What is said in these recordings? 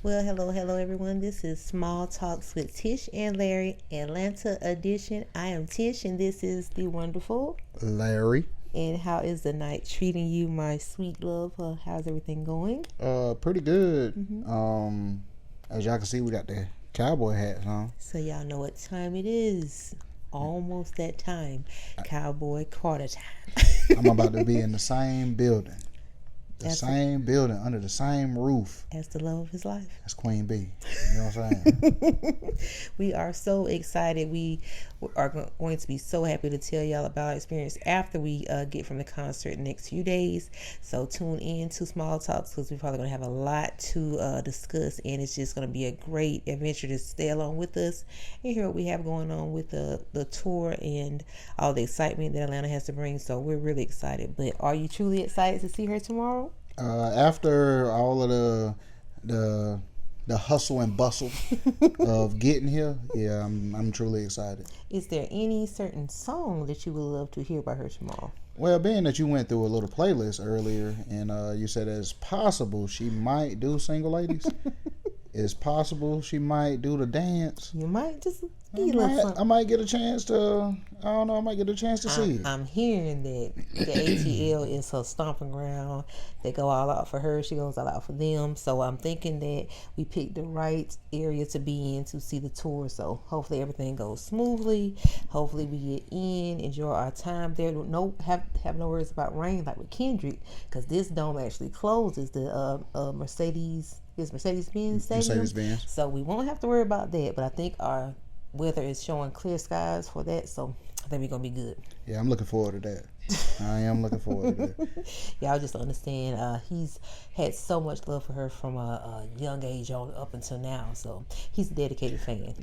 Well, hello everyone. This is Small Talks with Tish and Larry, Atlanta edition. I am Tish and this is the wonderful Larry. And how is the night treating you, my sweet love? How's everything going? Pretty good. As y'all can see, we got the cowboy hats on. So y'all know what time it is. Almost that time. Cowboy Carter time. I'm about to be in the same building. Same building, under the same roof. As the love of his life. That's Queen Bee. You know what I'm saying? We are so excited. We are going to be so happy to tell y'all about our experience after we get from the concert the next few days. So tune in to Small Talks because we're probably going to have a lot to discuss, and it's just going to be a great adventure to stay along with us and hear what we have going on with the tour and all the excitement that Atlanta has to bring. So we're really excited. But are you truly excited to see her tomorrow? After all of the hustle and bustle of getting here, yeah, I'm truly excited. Is there any certain song that you would love to hear by her tomorrow? Well, being that you went through a little playlist earlier and you said it's possible she might do Single Ladies. It's possible she might do the dance. You might just get a little something. I might get a chance to, I don't know, I might get a chance to see it. I'm hearing that the ATL is her stomping ground. They go all out for her. She goes all out for them. So I'm thinking that we picked the right area to be in to see the tour. So hopefully everything goes smoothly. Hopefully we get in, enjoy our time there. Have no worries about rain like with Kendrick, because this dome actually closes. The Mercedes-Benz Stadium. Mercedes-Benz. So we won't have to worry about that. But I think our weather is showing clear skies for that. So I think we're going to be good. Yeah, I'm looking forward to that. I am looking forward to that. Y'all just understand, he's had so much love for her from a young age on up until now. So he's a dedicated fan.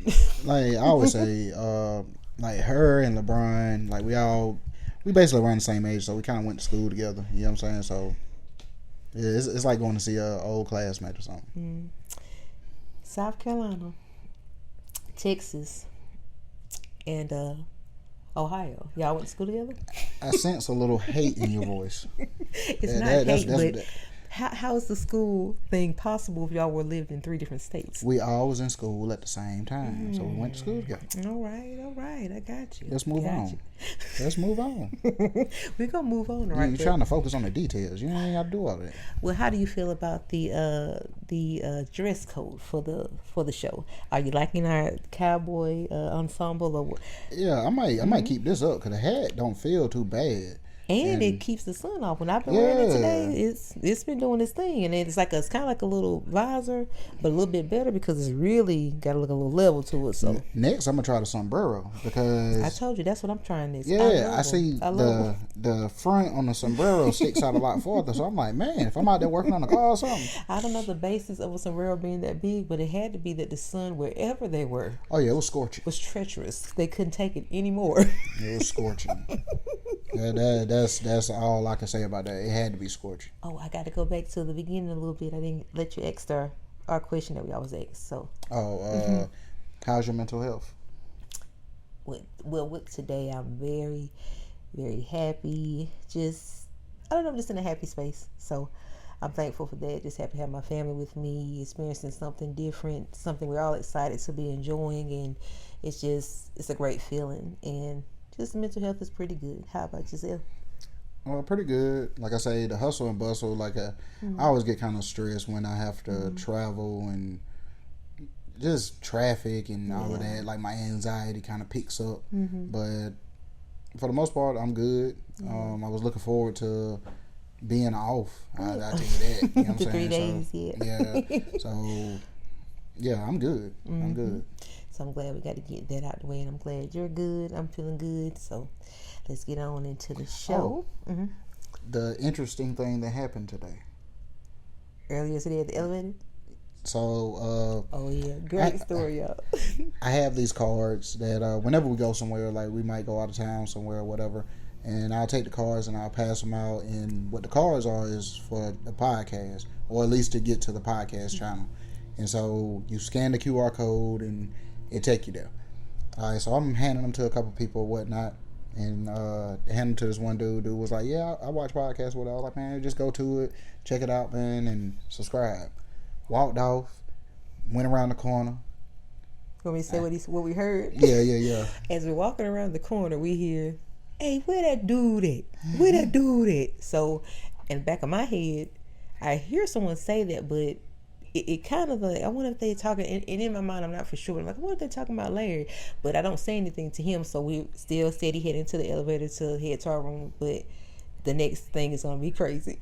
Like I always say, like her and LeBron, like we basically around the same age, so we kind of went to school together. You know what I'm saying? So yeah, it's like going to see an old classmate or something. South Carolina, Texas, and Ohio. Y'all went to school together? I sense a little hate in your voice. It's not hate, but how is the school thing possible if y'all were lived in 3 different states? We all was in school at the same time, so we went to school together. All right, I got you. Let's move on. Let's move on. We're gonna move on, right? You're trying to focus on the details. You ain't got to do all that. Well, how do you feel about the dress code for the show? Are you liking our cowboy ensemble or what? Yeah, I might keep this up because the hat don't feel too bad. And it keeps the sun off. When I've been wearing it today, it's been doing its thing, and it's kind of like a little visor, but a little bit better because it's really got a little level to it. So next, I'm gonna try the sombrero because I told you that's what I'm trying this. Yeah, I see the front on the sombrero sticks out a lot farther. So I'm like, man, if I'm out there working on a car or something. I don't know the basis of a sombrero being that big, but it had to be that the sun, wherever they were, it was scorching. Was treacherous. They couldn't take it anymore. It was scorching. That's all I can say about that. It had to be scorching. Oh, I got to go back to the beginning a little bit. I didn't let you ask our question that we always ask. So. How's your mental health? With today, I'm very, very happy. Just in a happy space. So I'm thankful for that. Just happy to have my family with me, experiencing something different, something we're all excited to be enjoying, and it's a great feeling. And just mental health is pretty good. How about yourself? Well, pretty good. Like I say, the hustle and bustle. I always get kind of stressed when I have to travel and just traffic and all of that. Like my anxiety kind of picks up. But for the most part, I'm good. I was looking forward to being off. I tell you that. You know what I'm saying? 3 days, yeah. So yeah, I'm good. I'm good. So I'm glad we got to get that out the way, and I'm glad you're good. I'm feeling good. So let's get on into the show. The interesting thing that happened today. Earlier today at the elevator? So, great story, y'all. I have these cards that whenever we go somewhere, like we might go out of town somewhere or whatever, and I'll take the cards and I'll pass them out. And what the cards are is for the podcast, or at least to get to the podcast channel. And so you scan the QR code and it take you there. All right, so I'm handing them to a couple people or whatnot, and handing them to this one dude. Dude was like, "Yeah, I watch podcasts." Whatever. I was like, "Man, just go to it, check it out, man, and subscribe." Walked off. went around the corner. Want me to say what we heard? Yeah. As we're walking around the corner, we hear, "Hey, where that dude at? Where that dude at?" So, in the back of my head, I hear someone say that, but it kind of like, I wonder if they're talking, and in my mind, I'm not for sure, but I'm like, I wonder if they're talking about Larry, but I don't say anything to him, so we still steady heading to the elevator to head to our room, but the next thing is going to be crazy.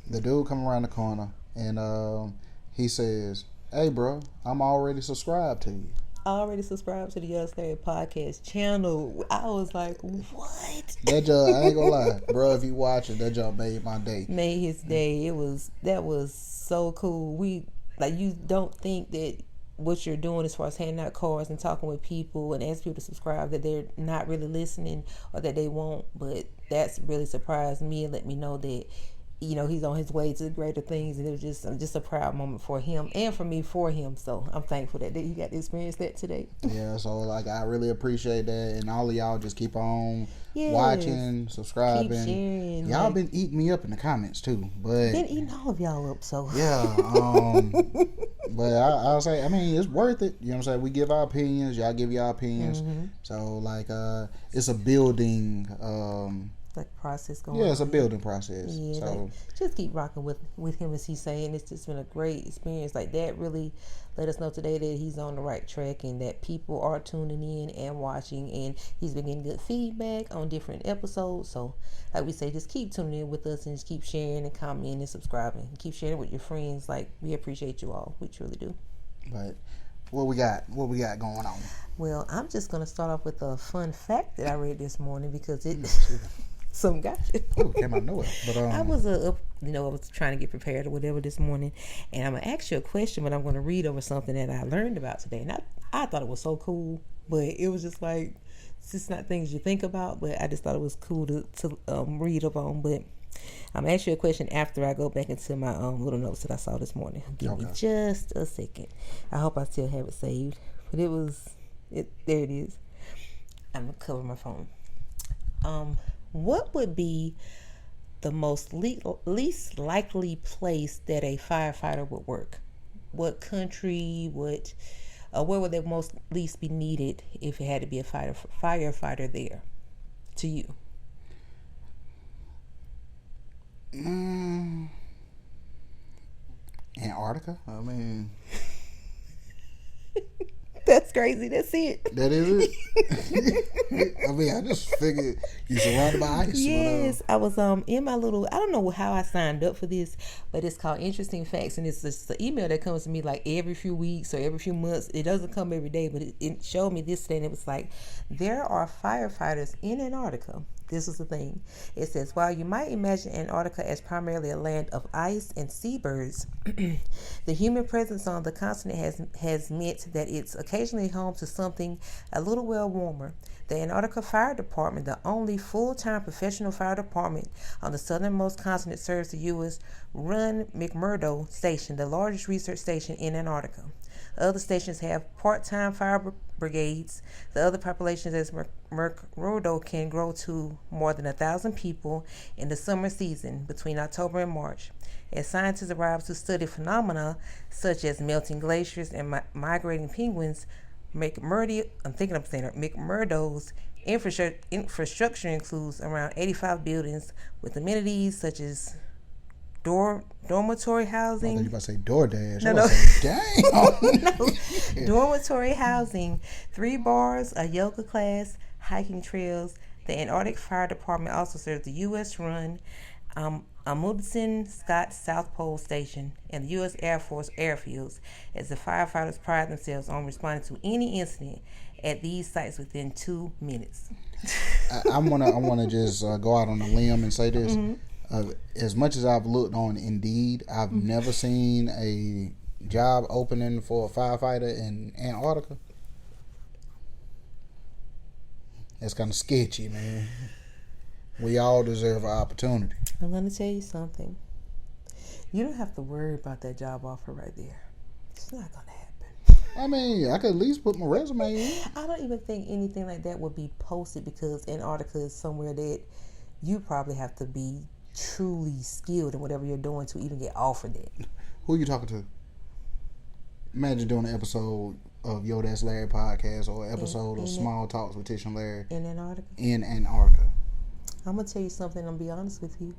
The dude come around the corner, and he says, "Hey, bro, I'm already subscribed to you." I already subscribed to the Young Larry podcast channel. I was like, what? That job, I ain't gonna lie, bro. If you watch it, that job made my day. Made his day. That was so cool. You don't think that what you're doing as far as handing out cards and talking with people and asking people to subscribe, that they're not really listening or that they won't, but that's really surprised me and let me know that he's on his way to greater things, and it was just a proud moment for him and for me for him. So I'm thankful that he got to experience that today. Yeah, so I really appreciate that, and all of y'all just keep on watching, subscribing. Keep sharing. Y'all been eating me up in the comments too, but been eating all of y'all up. So yeah, but I'll say, I mean, it's worth it. You know what I'm saying? We give our opinions, y'all give y'all opinions. Mm-hmm. So it's a building. Process going. Yeah, it's a building process. Yeah, so just keep rocking with him, as he's saying. It's just been a great experience. Like, that really let us know today that he's on the right track and that people are tuning in and watching, and he's been getting good feedback on different episodes. So, like we say, just keep tuning in with us and just keep sharing and commenting and subscribing. Keep sharing it with your friends. Like, we appreciate you all. We truly do. But what we got going on? Well, I'm just gonna start off with a fun fact that I read this morning because it. Some gotcha. Oh, came out of nowhere. But I was I was trying to get prepared or whatever this morning, and I'm gonna ask you a question, but I'm gonna read over something that I learned about today, and I thought it was so cool, but it was just like, it's just not things you think about, but I just thought it was cool to read up on. But I'm gonna ask you a question after I go back into my little notes that I saw this morning. Give me just a second. I hope I still have it saved, but there it is. I'm gonna cover my phone. What would be the most least likely place that a firefighter would work? What country where would they most least be needed if it had to be a firefighter there, to you? Antarctica? I mean... That's crazy. That's it. That is it. I mean, I just figured you're surrounded by ice. Yes, I was in my little. I don't know how I signed up for this, but it's called Interesting Facts, and it's just an email that comes to me like every few weeks or every few months. It doesn't come every day, but it showed me this today, and it was like, there are firefighters in Antarctica. This is the thing. It says, while you might imagine Antarctica as primarily a land of ice and seabirds, the human presence on the continent has meant that it's occasionally home to something a little well warmer. The Antarctica Fire Department, the only full-time professional fire department on the southernmost continent, serves the U.S.-run McMurdo Station, the largest research station in Antarctica. Other stations have part-time fire brigades. The other populations as McMurdo can grow to more than 1,000 people in the summer season between October and March. As scientists arrive to study phenomena such as melting glaciers and migrating penguins, McMurdo's infrastructure includes around 85 buildings with amenities such as dormitory housing. I thought you about to say DoorDash. No. Dang. No. Dormitory housing, 3 bars, a yoga class, hiking trails. The Antarctic Fire Department also serves the U.S.-run Amundsen Scott South Pole Station and the U.S. Air Force airfields, as the firefighters pride themselves on responding to any incident at these sites within 2 minutes. I wanna just go out on a limb and say this. Mm-hmm. As much as I've looked on Indeed, I've never seen a job opening for a firefighter in Antarctica. That's kind of sketchy, man. We all deserve an opportunity. I'm going to tell you something. You don't have to worry about that job offer right there. It's not going to happen. I mean, I could at least put my resume in. I don't even think anything like that would be posted, because Antarctica is somewhere that you probably have to be truly skilled in whatever you're doing to even get offered it. Who are you talking to? Imagine doing an episode of Yo That's Larry podcast or an episode of Small Talks with Tish and Larry in Antarctica. In Antarctica. I'm gonna tell you something. I'm gonna be honest with you.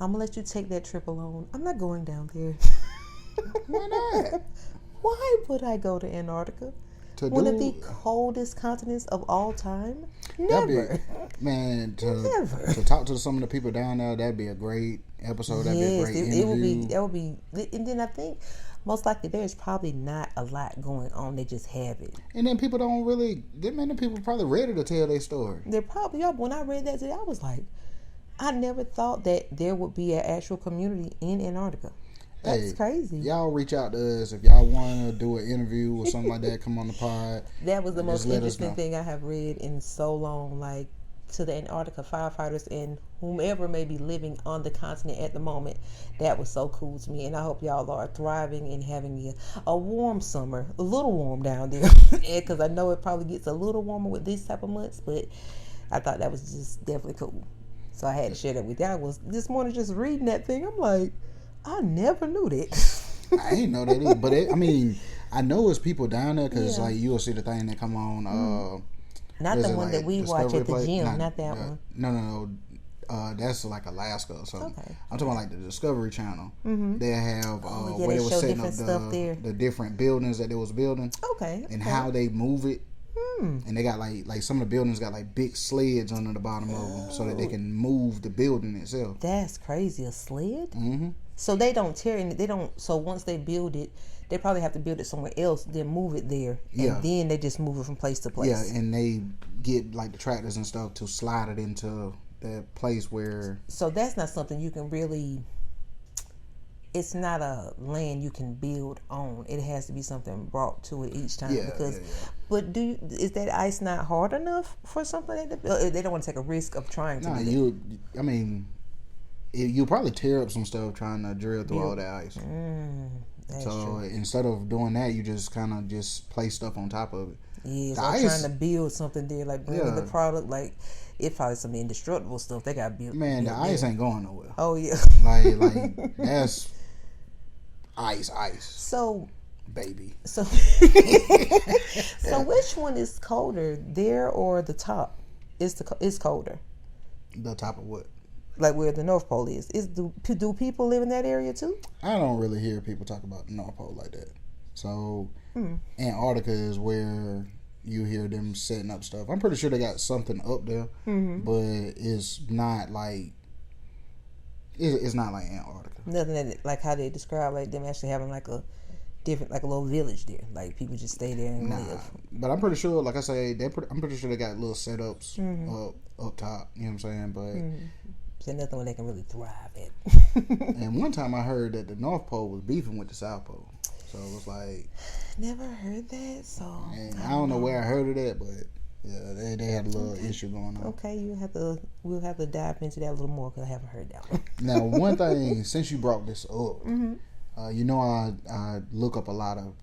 I'm gonna let you take that trip alone. I'm not going down there. Why not? Why would I go to Antarctica? One of the coldest continents of all time? Never. To talk to some of the people down there, that'd be a great episode. That'd be a great interview. That would be. And then I think most likely there's probably not a lot going on. They just have it. And then people don't really. The people probably ready to tell their story. They're probably. When I read that today, I was like, I never thought that there would be an actual community in Antarctica. That's crazy. Y'all reach out to us if y'all want to do an interview or something like that. Come on the pod. That was the most interesting thing I have read in so long. Like, to the Antarctica firefighters and whomever may be living on the continent at the moment. That was so cool to me. And I hope y'all are thriving and having a warm summer. A little warm down there. Because I know it probably gets a little warmer with these type of months. But I thought that was just definitely cool. So I had to share that with you. I was this morning just reading that thing. I'm like, I never knew that. I ain't know that either. But I know it's people down there because like you'll see the thing that come on. Not the one that we watch at the gym. Not that one. No. That's like Alaska or something. Okay. I'm talking about like the Discovery Channel. Mm-hmm. They have where they were setting up the different buildings that they was building. Okay. And how they move it. And they got like some of the buildings got like big sleds under the bottom of them so that they can move the building itself. That's crazy. A sled? Mm-hmm. So they don't tear it. They don't. So once they build it, they probably have to build it somewhere else, then move it there, and then they just move it from place to place. Yeah, and they get like the tractors and stuff to slide it into that place where. So that's not something you can really. It's not a land you can build on. It has to be something brought to it each time. But is that ice not hard enough for something like that? They don't want to take a risk of trying to. You'll probably tear up some stuff trying to drill through all that ice. So instead of doing that, you just kind of just place stuff on top of it. Yeah, so trying to build something there, like bringing the product, like it's probably some indestructible stuff they got built. Man, the ice ain't going nowhere. Oh yeah, like that's ice. So, baby. So which one is colder, there or the top? It's colder. The top of what? Like where the North Pole is. Do people live in that area too? I don't really hear people talk about the North Pole like that. So Antarctica is where you hear them setting up stuff. I'm pretty sure they got something up there, but it's not like it's not like Antarctica. Nothing that, like how they describe like them actually having like a different, like a little village there. Like people just stay there and live. But I'm pretty sure, like I say, I'm pretty sure they got little setups up top. You know what I'm saying? But. So nothing where they can really thrive at. And one time I heard that the North Pole was beefing with the South Pole. So it was like... Never heard that, so... And I don't know where I heard of that, but yeah, they had a little issue going on. Okay, we'll have to dive into that a little more because I haven't heard that one. Now, one thing, since you brought this up, you know I look up a lot of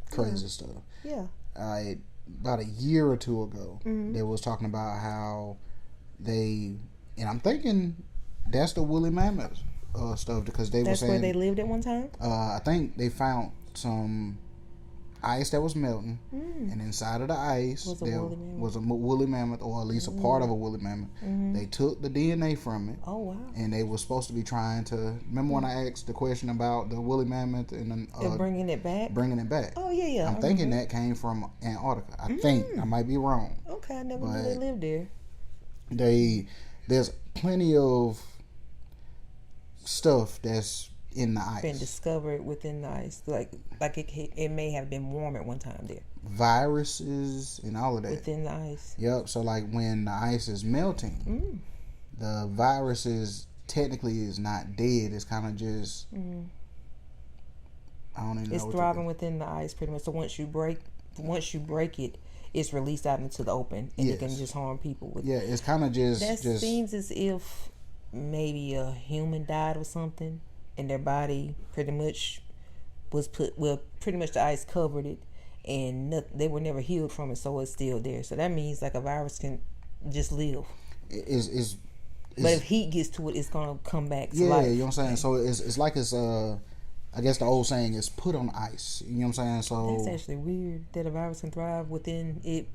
crazy stuff. Yeah. About a year or two ago, they was talking about how they... And I'm thinking that's the woolly mammoth stuff because they were saying... That's where they lived at one time? I think they found some ice that was melting, and inside of the ice there was a woolly mammoth, or at least a part of a woolly mammoth. They took the DNA from it. Oh, wow. And they were supposed to be trying to... Remember when I asked the question about the woolly mammoth? And bringing it back? Bringing it back. Oh, yeah. I'm thinking that came from Antarctica. I think. I might be wrong. Okay, I never knew they lived there. There's plenty of stuff that's in the ice. Been discovered within the ice. Like it may have been warm at one time there. Viruses and all of that. Within the ice. Yep. So like when the ice is melting, the viruses technically is not dead. It's kind of just... I don't even know. It's thriving within the ice pretty much. So once you break it, it's released out into the open, and it can just harm people. It's kind of just... That seems as if maybe a human died or something, and their body pretty much was pretty much the ice covered it, and they were never healed from it, so it's still there. So that means like a virus can just live. But if heat gets to it, it's gonna come back to life. You know what I'm saying? So it's like it's I guess the old saying is put on ice. You know what I'm saying? So that's actually weird that a virus can thrive within it.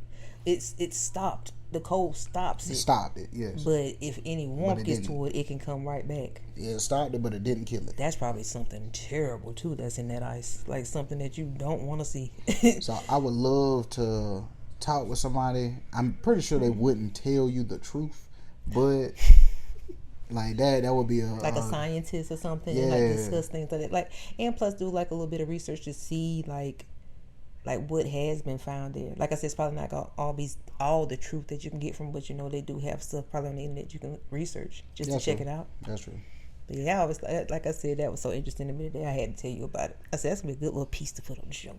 It's stopped. The cold stops it. Stopped it, yes. But if any warmth gets to it, it can come right back. Yeah, it stopped it, but it didn't kill it. That's probably something terrible too that's in that ice. Like something that you don't want to see. So I would love to talk with somebody. I'm pretty sure they wouldn't tell you the truth, but like that would be like a scientist or something, and like discuss things like that. Like, and plus do like a little bit of research to see like what has been found there. Like I said, it's probably not gonna all the truth that you can get from, but you know they do have stuff probably on the internet you can research just to check it out. That's true. But yeah, I always, like I said, that was so interesting to me today. I had to tell you about it. I said that's gonna be a good little piece to put on the show.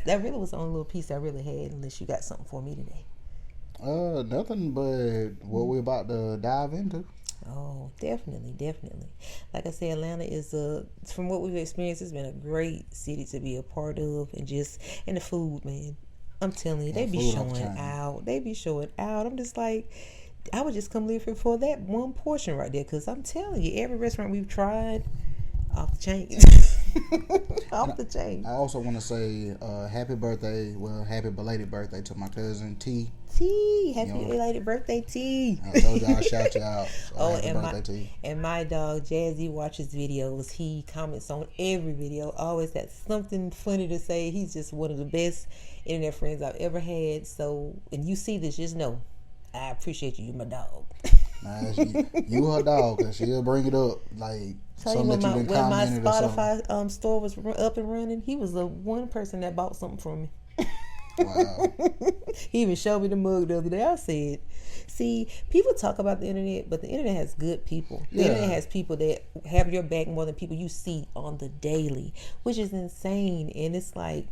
That really was the only little piece I really had, unless you got something for me today. Nothing but what we're about to dive into. Oh, definitely. Like I said, Atlanta is from what we've experienced, it's been a great city to be a part of, and the food, man. I'm telling you, they be showing out. I'm just like, I would just come live here for that one portion right there, because I'm telling you, every restaurant we've tried, off the chain. Off the chain. I also want to say happy belated birthday to my cousin T. Happy belated birthday, T. I told y'all, shout you out. So and my dog Jazzy watches videos. He comments on every video. Always got something funny to say. He's just one of the best internet friends I've ever had. So, and you see this, just know I appreciate you. You my dog. Nah, you her dog, because she'll bring it up like something that you've been commenting or something. When my Spotify store was up and running, he was the one person that bought something from me. Wow. He even showed me the mug the other day. I said, see, people talk about the internet, but the internet has good people. The internet has people that have your back more than people you see on the daily, which is insane. And it's like,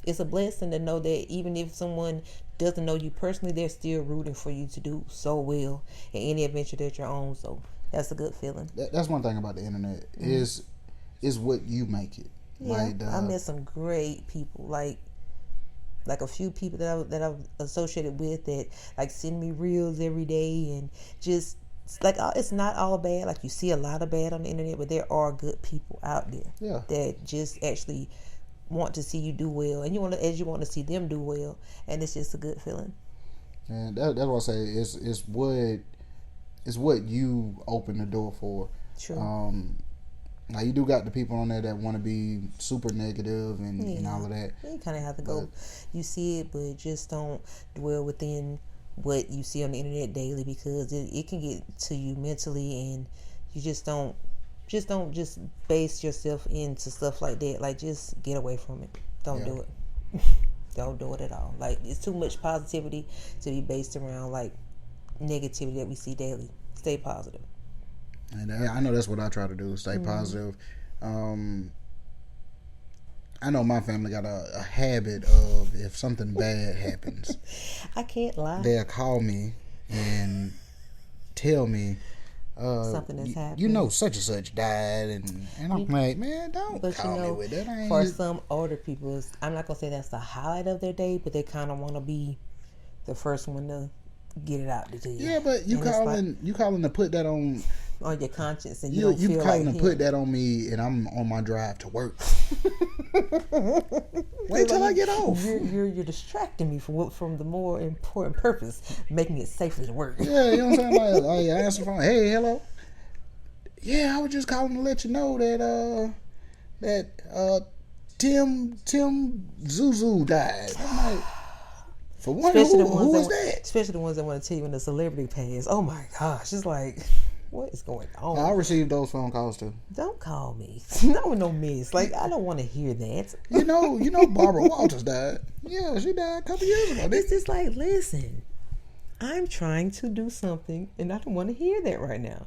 it's a blessing to know that even if someone doesn't know you personally, they're still rooting for you to do so well in any adventure that you're on. So that's a good feeling. That's one thing about the internet, is what you make it. Yeah, I met some great people, like a few people that I've associated with that like send me reels every day, and just like, it's not all bad. Like, you see a lot of bad on the internet, but there are good people out there that just actually want to see you do well, and you want to see them do well, and it's just a good feeling. And that's what I say. It's what you open the door for. True. Now you do got the people on there that want to be super negative and all of that. You kind of have to go. You see it, but just don't dwell within what you see on the internet daily, because it can get to you mentally, and you just don't base yourself into stuff like that. Like, just get away from it. Don't do it. Don't do it at all. Like, it's too much positivity to be based around like negativity that we see daily. Stay positive. And I know that's what I try to do, stay positive. I know my family got a habit of, if something bad happens, I can't lie, they'll call me and tell me something that's happened. You know, such and such died, and I'm like, man, don't call me with that. For some older people, I'm not gonna say that's the highlight of their day, but they kind of want to be the first one to get it out to you. Yeah, but you calling to put that on your conscience, and you calling to put that on me, and I'm on my drive to work. Wait till I get off. You're distracting me from the more important purpose, making it safely to work. Yeah, you know what I'm saying? Like, I answer the phone. Hey, hello. Yeah, I was just calling to let you know that Tim Zuzu died. I'm like, for one, who is that? Especially the ones that want to tell you when the celebrity passed. Oh my gosh, it's like, what is going on? I received those phone calls too. Don't call me. Not with no miss. Like, I don't want to hear that. You know, Barbara Walters died. Yeah, she died a couple years ago. It's just like, listen, I'm trying to do something, and I don't want to hear that right now.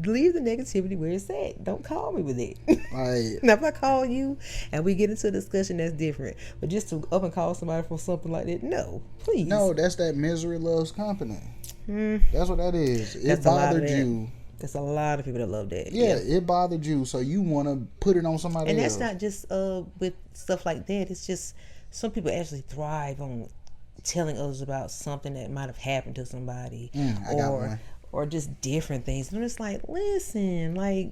Leave the negativity where it's at. Don't call me with it. Now, if I call you and we get into a discussion, that's different. But just to up and call somebody for something like that, no, please. No, that's that misery loves company. That's what that is. It bothered you. There's a lot of people that love that. Yeah, it bothered you, so you want to put it on somebody else. And that's not just with stuff like that. It's just some people actually thrive on telling others about something that might have happened to somebody. I got one. Or just different things. And I'm just like, listen, like,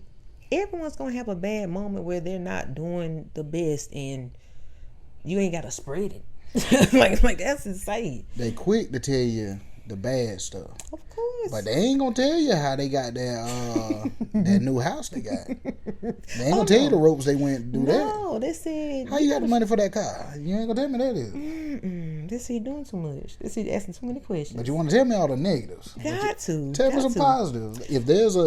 everyone's gonna have a bad moment where they're not doing the best, and you ain't gotta spread it. like that's insane. They quick to tell you the bad stuff. Of course. But they ain't gonna tell you how they got that that new house they got. They ain't gonna tell you the ropes they went to do that. No, they said, how you got the money for that car? You ain't gonna tell me that is. They said doing too much. They said asking too many questions. But you want to tell me all the negatives. Got to. Tell me some positives. If there's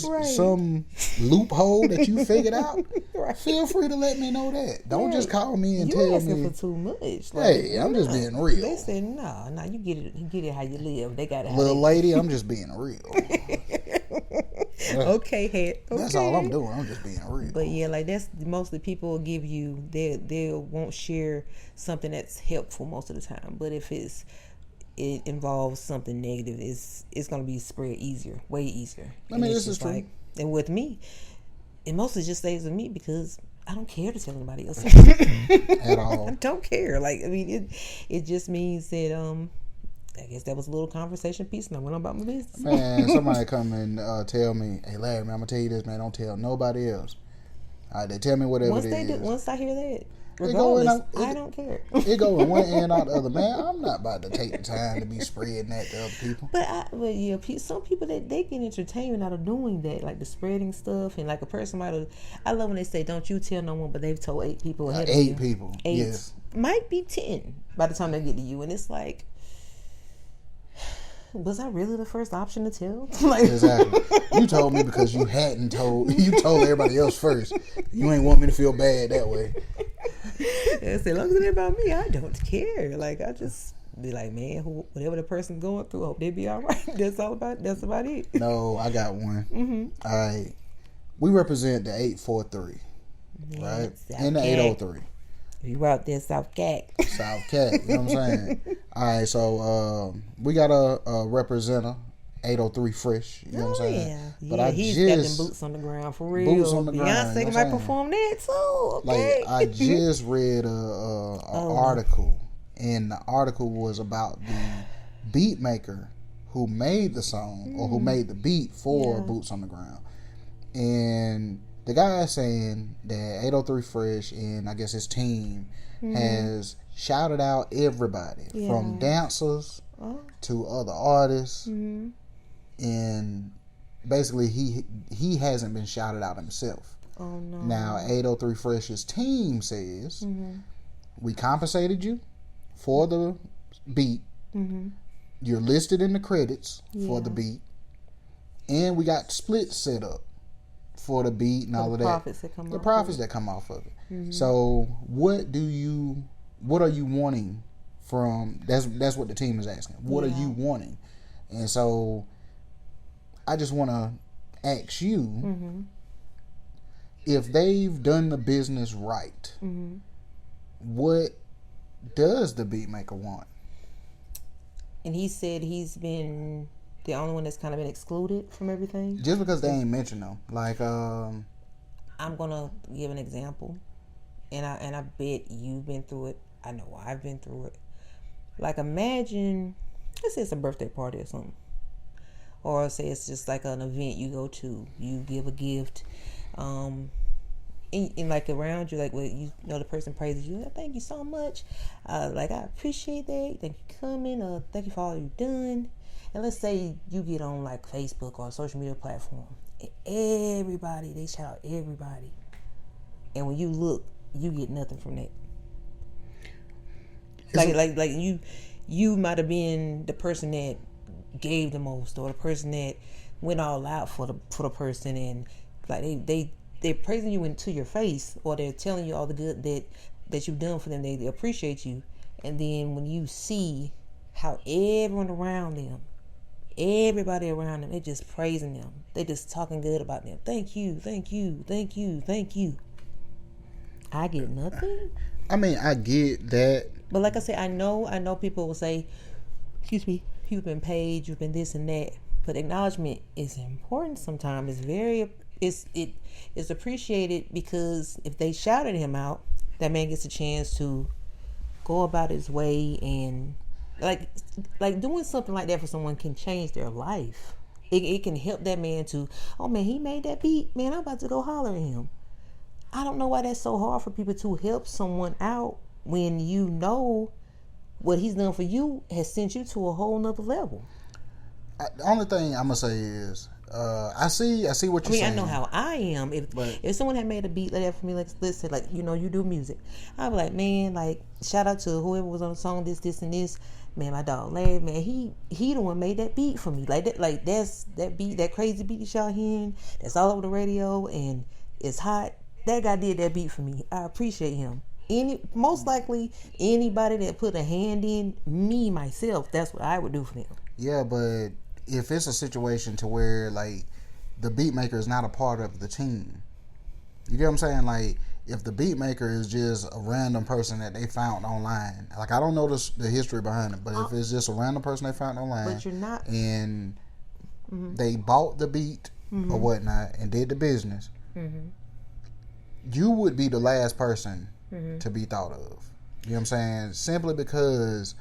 right. some loophole that you figured out, right. feel free to let me know that. Don't right. just call me and you tell asking me for too much. Like, hey, I'm just being real. They said no, you get it how you live. They got it. Little lady, I'm just being real. Okay, head. Okay. That's all I'm doing. I'm just being real. But yeah, like that's mostly people will give you they won't share something that's helpful most of the time. But if it involves something negative, it's gonna be spread easier, way easier. I mean, this is true. And with me, it mostly just stays with me because I don't care to tell anybody else at all. I don't care. Like I mean, it just means that I guess that was a little conversation piece, and I went on about my business. Man, somebody come and tell me, "Hey, Larry, man, I'm gonna tell you this, man. Don't tell nobody else." All right, they tell me whatever once it they is. Once I hear that, regardless, I don't care. It go in one end out the other. Man, I'm not about to take the time to be spreading that to other people. But yeah, some people that they get entertainment out of doing that, like the spreading stuff, and like a person might have. I love when they say, "Don't you tell no one," but they've told 8 people ahead of you. 8 people, 8, yes, might be 10 by the time they get to you, and it's like. Was I really the first option to tell? Like, exactly. You told me because you hadn't told. You told everybody else first. You ain't want me to feel bad that way. As long as it's about me, I don't care. Like I just be like, man, whatever the person's going through, I hope they be all right. That's about it. No, I got one. Mm-hmm. All right, we represent the 843, right? And the 803. You out there, South Cat. South Cat, you know what I'm saying? All right, so we got a representative, 803 Fresh, you know what I'm saying? Yeah. But he's got them boots on the ground for real. Boots on the ground. Beyonce might perform that too. Like, Okay. I just read an article, and the article was about the beat maker who made the song, or who made the beat for Boots on the Ground. And the guy is saying that 803 Fresh and I guess his team has shouted out everybody from dancers to other artists, and basically he hasn't been shouted out himself. Oh no! Now 803 Fresh's team says we compensated you for the beat. You're listed in the credits for the beat, and we got splits set up for the beat and all of that. The profits that come off of it. So what are you wanting from that's what the team is asking. What are you wanting? And so I just want to ask you if they've done the business right, what does the beat maker want? And he said he's been the only one that's kind of been excluded from everything. Just because they ain't mentioned them. Like, I'm gonna give an example, and I bet you've been through it. I know I've been through it. Like, imagine, let's say it's a birthday party or something, or say it's just like an event you go to. You give a gift, and like around you, like the person praises you. Thank you so much. Like, I appreciate that. Thank you for coming. Thank you for all you've done. And let's say you get on like Facebook or a social media platform, and they shout out everybody. And when you look, you get nothing from that. Like you might have been the person that gave the most, or the person that went all out for the person, and like they're praising you into your face, or they're telling you all the good that you've done for them. They appreciate you, and then when you see how everybody around them, they're just praising them. They're just talking good about them. Thank you, thank you, thank you, thank you. I get nothing. I mean, I get that. But like I said, I know people will say, excuse me, you've been paid, you've been this and that. But acknowledgement is important sometimes. It's appreciated, because if they shouted him out, that man gets a chance to go about his way, and like doing something like that for someone can change their life. It can help that man to, oh man, he made that beat, man, I'm about to go holler at him. I don't know why that's so hard for people to help someone out when you know what he's done for you has sent you to a whole nother level. The only thing I'm gonna say is, I see what you're saying. I know how I am. If someone had made a beat like that for me, like let's say, like, you know, you do music, I'd be like, man, like, shout out to whoever was on the song, this and this. Man, my dog Larry, man, he the one made that beat for me. That's that beat, that crazy beat that y'all hearing, that's all over the radio and it's hot. That guy did that beat for me. I appreciate him. Most likely anybody that put a hand in, me myself, that's what I would do for them. Yeah, but if it's a situation to where like the beat maker is not a part of the team, you get what I'm saying? Like if the beat maker is just a random person that they found online, like I don't know the history behind it, but if it's just a random person they found online, but you're not, and they bought the beat or whatnot and did the business, you would be the last person to be thought of. You know what I'm saying? Simply because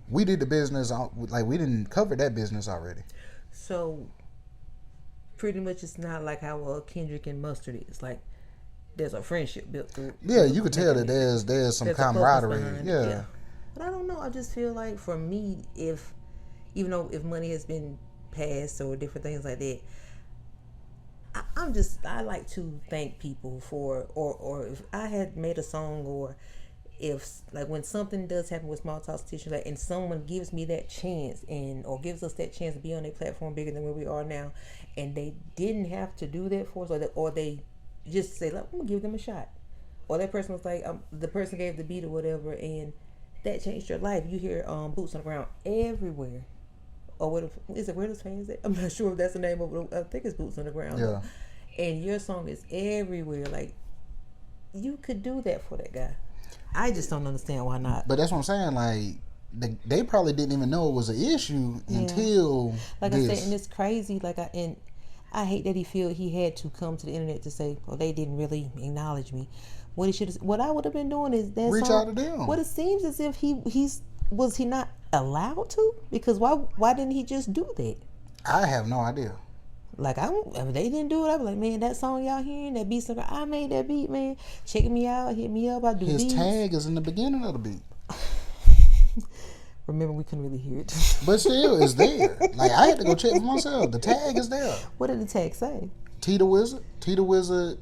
we did the business, like we didn't cover that business already. So pretty much it's not like how Kendrick and Mustard is. Like there's a friendship built through. Yeah, you could tell that there's some camaraderie. Yeah. But I don't know. I just feel like for me, even though if money has been passed or different things like that, I like to thank people for, or if I had made a song, or if like when something does happen with Small Talks Tish Larry, and someone gives me that chance or gives us that chance to be on a platform bigger than where we are now, and they didn't have to do that for us, or they just say, like, I'm gonna give them a shot, or that person was like, the person gave the beat or whatever, and that changed your life. You hear Boots on the Ground everywhere. Or what is it? Where does fans at? I'm not sure if that's the name of it. I think it's Boots on the Ground. Yeah. And your song is everywhere. Like, you could do that for that guy. I just don't understand why not. But that's what I'm saying. Like, they probably didn't even know it was an issue until like this. I said, and it's crazy. Like, I hate that he had to come to the internet to say, "Oh, they didn't really acknowledge me." What I would have been doing is that reach out to them. What it seems as if was he not allowed to? Because why didn't he just do that? I have no idea. Like, if they didn't do it, I'd be like, man, that song y'all hearing, that beat, I made that beat, man. Check me out, hit me up. I do his beats. Tag is in the beginning of the beat. Remember, we couldn't really hear it. But still, it's there. Like, I had to go check for myself. The tag is there. What did the tag say? T the Wizard,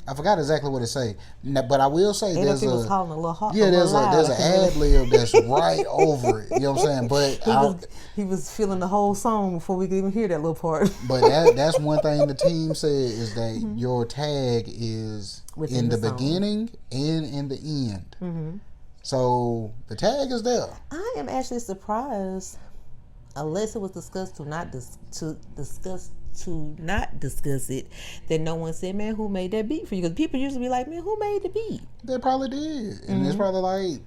I forgot exactly what it say, but I will say there's was hollering a little hard. Yeah, there's an ad lib that's right over it. You know what I'm saying? But he was feeling the whole song before we could even hear that little part. But that's one thing the team said is that your tag is within the beginning and in the end. Mm-hmm. So the tag is there. I am actually surprised, unless it was discussed to not discuss it, that no one said, man, who made that beat for you? Because people usually be like, man, who made the beat? They probably did. And it's probably like,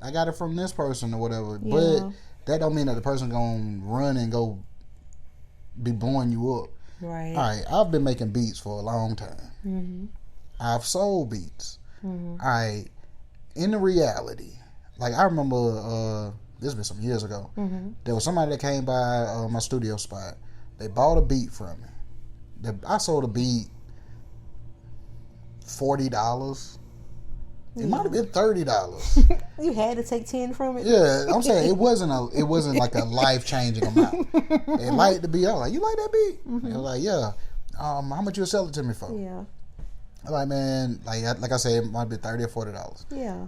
I got it from this person or whatever. Yeah. But that don't mean that the person gonna run and go be blowing you up. Right. All right, I've been making beats for a long time. Mm-hmm. I've sold beats. Mm-hmm. All right, in the reality, like I remember, this was some years ago, there was somebody that came by my studio spot. They bought a beat from me. I sold a beat $40. It might have been $30. You had to take 10 from it. Yeah, I'm saying it wasn't like a life changing amount. They liked the beat. I was like, you like that beat? They were like, yeah. How much you sell it to me for? Yeah. I'm like, man, like I said, it might be $30 or $40. Yeah.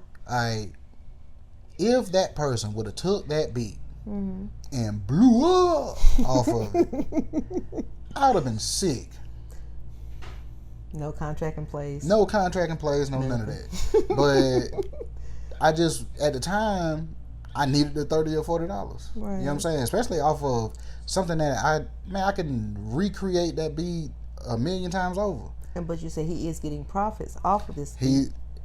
If that person would have took that beat and blew up off of it, I would have been sick. No contract in place. No contract in place, none of that. But I just, at the time, I needed the $30 or $40. Right. You know what I'm saying? Especially off of something that I can recreate that beat 1,000,000 times over. But you say he is getting profits off of this.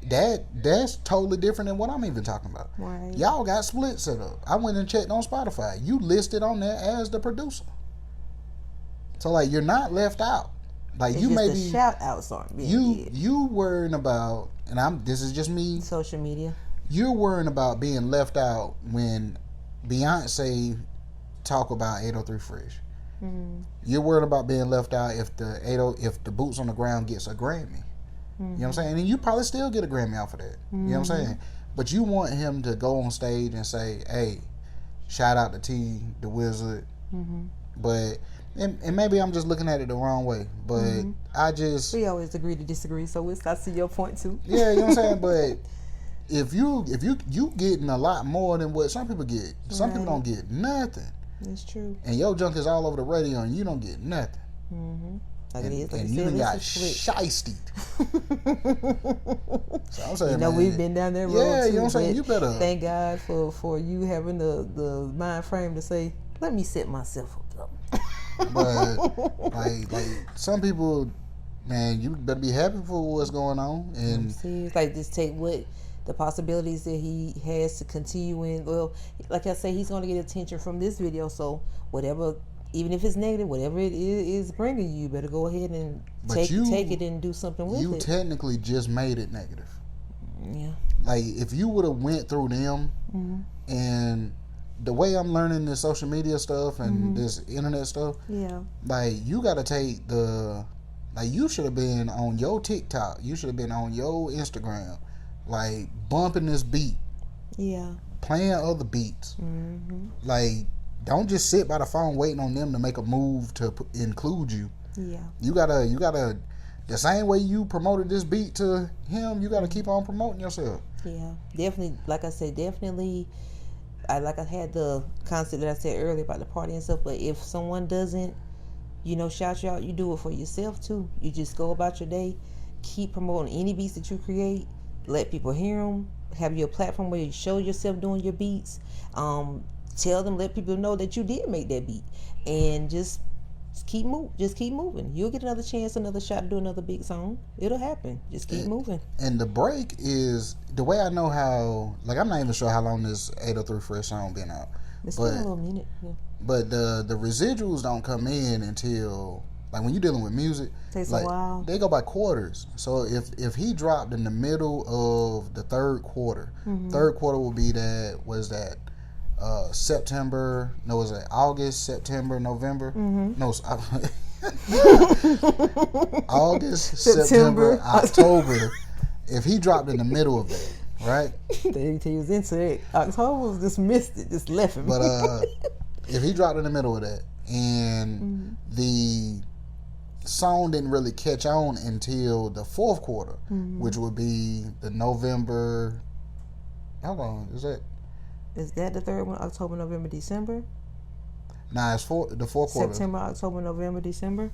That's totally different than what I'm even talking about. Right. Y'all got split set up. I went and checked on Spotify. You listed on there as the producer. So like you're not left out. Like it's you just may a be shout out song. You worrying about, and this is just me. Social media. You're worrying about being left out when Beyonce talk about 803 Fresh. You're worried about being left out if the Boots on the Ground gets a Grammy. You know what I'm saying? And you probably still get a Grammy off of that. You know what I'm saying? But you want him to go on stage and say, "Hey, shout out to T, the Wizard." But and maybe I'm just looking at it the wrong way. But we always agree to disagree. So I see your point too. Yeah, you know what I'm saying. But if you getting a lot more than what some people get, some people don't get nothing. That's true. And your junk is all over the radio, and you don't get nothing. And you done got shiesty. So I'm saying, man, we've been down that road yeah, too. You know what I'm saying? You better thank God for you having the mind frame to say, let me set myself up. But like some people, man, you better be happy for what's going on. And like just take what the possibilities that he has to continue in. Well, like I say, he's going to get attention from this video. So whatever, even if it's negative, whatever it is bringing you, better go ahead and take it and do something with it. You technically just made it negative. Yeah. Like if you would have went through them, and the way I'm learning this social media stuff and this internet stuff, like you got to take like you should have been on your TikTok, you should have been on your Instagram, like bumping this beat, playing other beats, like don't just sit by the phone waiting on them to make a move to include you. You gotta the same way you promoted this beat to him, you gotta keep on promoting yourself. Definitely. Like I said, definitely. I had the concept that I said earlier about the party and stuff, but if someone doesn't, shout you out, you do it for yourself too. You just go about your day, keep promoting any beats that you create, let people hear them, have your platform where you show yourself doing your beats, tell them, let people know that you did make that beat, and just keep moving. You'll get another chance, another shot to do another big song. It'll happen. Just keep moving. And the break is the way I know how. Like I'm not even sure how long this 803 Fresh song been out. It's been a little minute. Yeah. But the residuals don't come in until like when you're dealing with music. Takes like, a while. They go by quarters. So if he dropped in the middle of the third quarter, third quarter will be September, no, was it August, September, November? No, August, September, October. If he dropped in the middle of that, right? He was into it. October was just missed it, just left him. But if he dropped in the middle of that and the song didn't really catch on until the fourth quarter, which would be the November. How long is that? Is that the third one? October, November, December? Nah, it's the fourth quarter. September, October, November, December.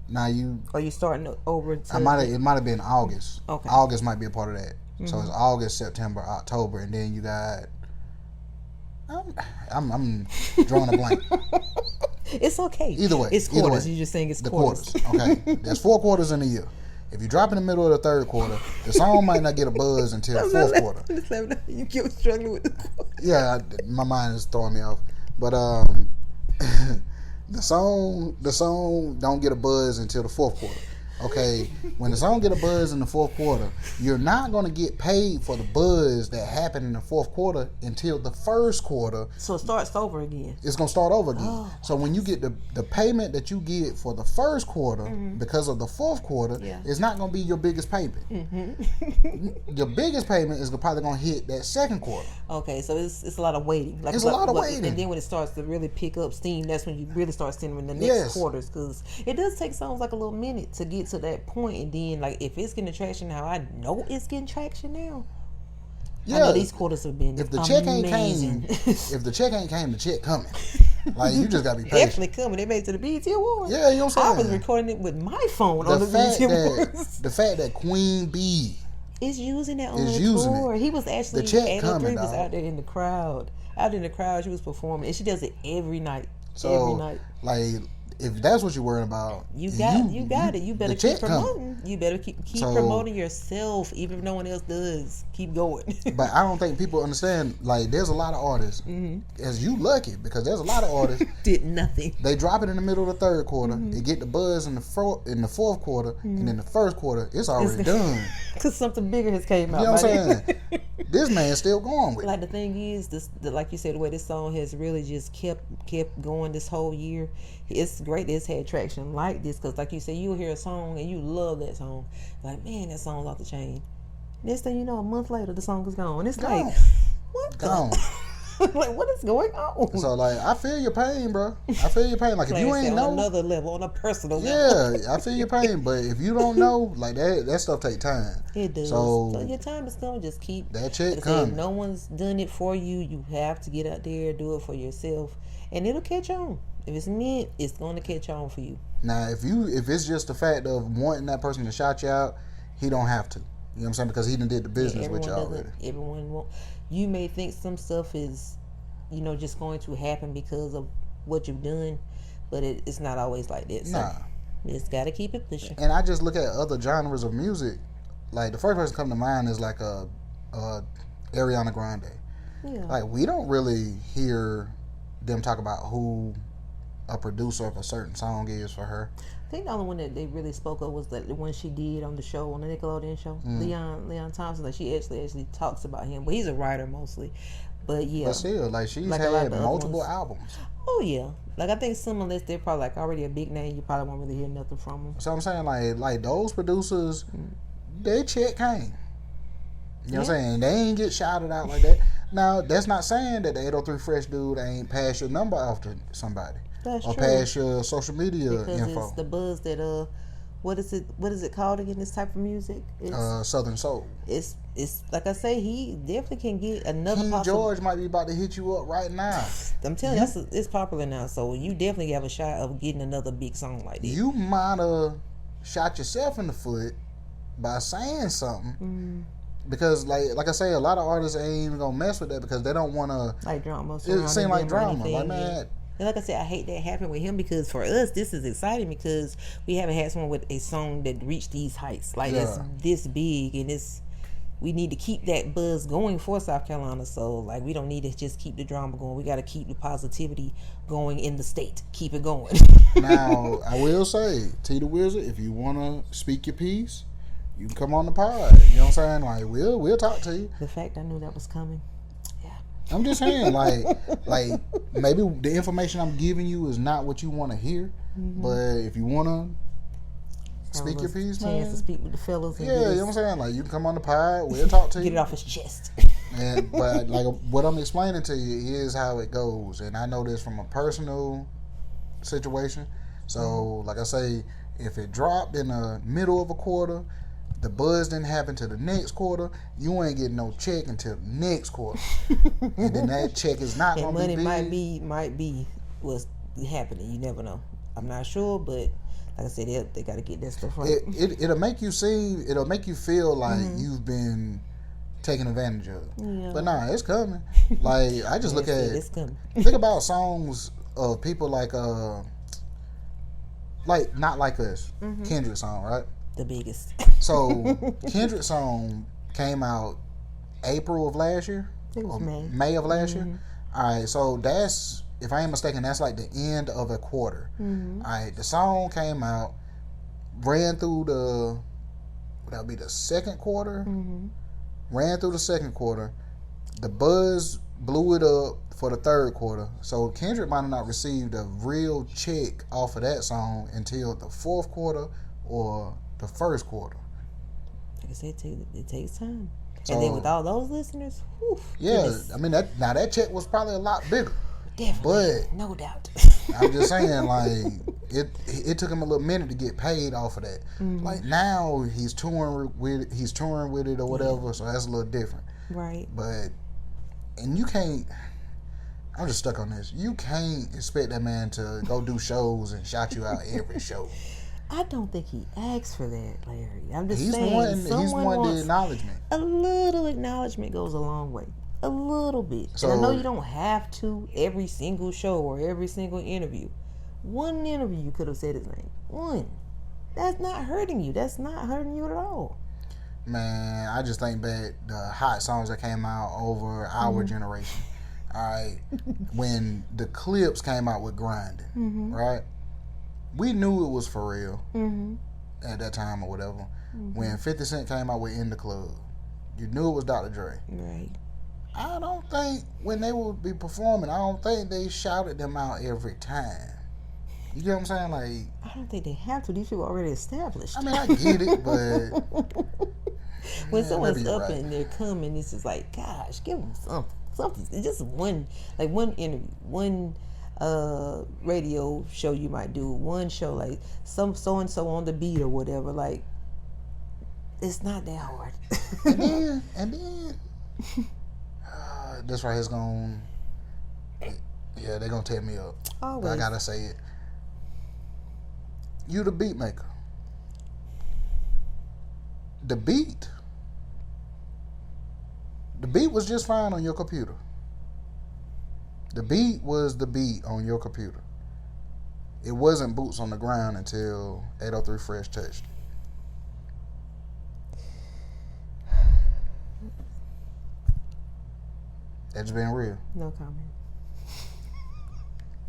Now you. Are you starting over? It might have been August. Okay. August might be a part of that. So it's August, September, October, and then you got. I'm drawing a blank. It's okay. Either way, it's quarters. You're just saying it's the quarters. Okay, there's 4 quarters in a year. If you drop in the middle of the third quarter, the song might not get a buzz until the fourth quarter. You keep struggling with the quarter. Yeah, my mind is throwing me off. But the song don't get a buzz until the fourth quarter. Okay, when the song get a buzz in the fourth quarter, you're not going to get paid for the buzz that happened in the fourth quarter until the first quarter. So it starts over again. It's going to start over again. So when you get the payment that you get for the first quarter because of the fourth quarter, it's not going to be your biggest payment. Your biggest payment is probably going to hit that second quarter. Okay, so it's a lot of waiting. It's a lot of waiting. And then when it starts to really pick up steam, that's when you really start seeing in the next quarters, because it does take songs like a little minute to get to that point, and then like if it's getting traction now, I know it's getting traction now. Yeah, I know these quarters have been if the amazing. check ain't came, the check coming. Like you just gotta be patient. Definitely coming. They made it to the BET Awards. Yeah, you know what I'm saying. I was recording it with my phone on the BET Awards. The fact that Queen Bee is using that on the tour. He was actually the check coming, was out there in the crowd. Out in the crowd, she was performing, and she does it every night. So, every night. Like, if that's what you're worrying about, you got it. You better keep promoting. You better keep promoting yourself, even if no one else does. Keep going. But I don't think people understand. Like, there's a lot of artists. As you lucky, because there's a lot of artists did nothing. They drop it in the middle of the third quarter. They get the buzz in the fourth quarter, and in the first quarter, it's already done. Because something bigger has came out. You know what I'm saying? this man's still going with it. Like the thing is, like you said, the way this song has really just kept going this whole year. It's great that it's had traction like this, because like you said, you'll hear a song and you love that song. Like, man, that song's off the chain. Next thing you know, a month later, the song is gone. It's Gone. like, what? Gone. Like, what is going on? So like, I feel your pain, bro. I feel your pain. Like, if you ain't on know, another level, on a personal level. yeah, I feel your pain. But if you don't know, like that stuff take time. It does. So your time is coming. Just keep that check if coming. no one's done it for you, you have to get out there, do it for yourself, and it'll catch on. If it's meant, it's going to catch on for you. Now, if it's just the fact of wanting that person to shout you out, he don't have to. You know what I'm saying? Because he done did the business with you already. Everyone won't. You may think some stuff is, just going to happen because of what you've done, but it's not always like that. So it's got to keep it pushing. And I just look at other genres of music. Like, the first person come to mind is like a Ariana Grande. Yeah. Like, we don't really hear them talk about who a producer of a certain song is for her. I think the only one that they really spoke of was the one she did on the show, on the Nickelodeon show. Leon Thompson. Like, she actually talks about him, but he's a writer mostly. But yeah, but still, like, she's like had multiple albums. Oh yeah, like I think some of this they're probably like already a big name. You probably won't really hear nothing from them. So I'm saying, like those producers, they check came. You know what I'm saying? They ain't get shouted out like that. Now, that's not saying that the 803 Fresh dude ain't pass your number off to somebody. That's or true. Pass your social media because info. It's the buzz that what is it called again? This type of music? It's Southern Soul. It's like I say, he definitely can get another. King George might be about to hit you up right now. I'm telling you, it's popular now, so you definitely have a shot of getting another big song like this. You might have shot yourself in the foot by saying something. Because like I say, a lot of artists ain't even gonna mess with that because they don't want to like drama. It seems like drama. Like, man. And like I said, I hate that happened with him because for us, this is exciting because we haven't had someone with a song that reached these heights. Like, it's this big, and we need to keep that buzz going for South Carolina. So, like, we don't need to just keep the drama going. We got to keep the positivity going in the state. Keep it going. Now, I will say, T the Wizard, if you want to speak your piece, you can come on the pod. You know what I'm saying? Like, we'll talk to you. The fact I knew that was coming. I'm just saying, like maybe the information I'm giving you is not what you want to hear, but if you want to speak your piece, man, chance to speak with the fellas. Yeah, you know what I'm saying? Like, you can come on the pod, we'll talk to you. Get it off his chest. But like what I'm explaining to you is how it goes, and I know this from a personal situation. So, like I say, if it dropped in the middle of a quarter, the buzz didn't happen to the next quarter, you ain't getting no check until the next quarter. And then that check is not going to be big. Money might be what's happening. You never know. I'm not sure, but like I said, they got to get that stuff right. It'll make you feel like you've been taken advantage of. Yeah. But nah, it's coming. Like, I just look at it. It's coming. Think about songs of people like Not Like Us, Kendrick's song, right? The biggest. So Kendrick's song came out April of last year. It was May of last year. All right, so that's, if I ain't mistaken, that's like the end of a quarter. All right, the song came out, ran through that would be the second quarter. Ran through the second quarter. The buzz blew it up for the third quarter. So Kendrick might have not received a real check off of that song until the fourth quarter or the first quarter. Like I said, it takes time. So, and then with all those listeners, goodness. I mean, that check was probably a lot bigger. Definitely, but no doubt. I'm just saying, like, it took him a little minute to get paid off of that. Like, now he's touring with it or whatever, so that's a little different. Right. But, and you can't, I'm just stuck on this. You can't expect that man to go do shows and shout you out every show. I don't think he asked for that, Larry. I'm just saying. He's wanting the acknowledgement. A little acknowledgement goes a long way. A little bit. So, and I know you don't have to every single show or every single interview. One interview you could have said his name. One. That's not hurting you. That's not hurting you at all. Man, I just think back the hot songs that came out over our generation. All right. When the Clips came out with Grinding, right? We knew it was for real at that time or whatever. When 50 Cent came out with In the Club, You knew it was Dr. Dre. Right. I don't think when they would be performing, I don't think they shouted them out every time. You get what I'm saying? Like, I don't think they have to. These people are already established. I mean, I get it, but when yeah, someone's maybe you're up right. and they're coming, it's just like, gosh, give them something. It's just one interview, one radio show you might do, one show like some so and so on the beat or whatever. Like, it's not that hard. And then, this right here's gonna, yeah, they're gonna tear me up. Always. But I gotta say it. You the beat maker. The beat was just fine on your computer. The beat was the beat on your computer. It wasn't boots on the ground until 803 Fresh touched it. That's being real. No comment.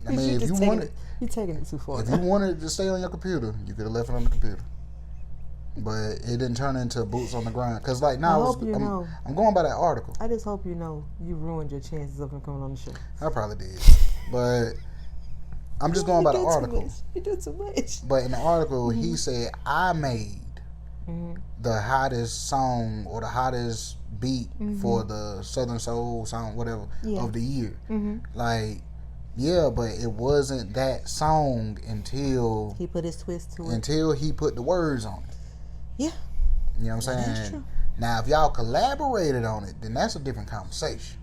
I mean, if you wanted, you're taking it too far. if you wanted it to stay on your computer, you could have left it on the computer. But it didn't turn into boots on the ground. Because, like, now I'm going by that article. I just hope you know you ruined your chances of him coming on the show. I probably did. But I'm just going by the article. You do too much. But in the article, he said, I made the hottest song or the hottest beat for the Southern Soul song, whatever, of the year. Like, yeah, but it wasn't that song until he put his twist to it. Until he put the words on it. Yeah. You know what I'm saying? That's true. Now, if y'all collaborated on it, then that's a different conversation.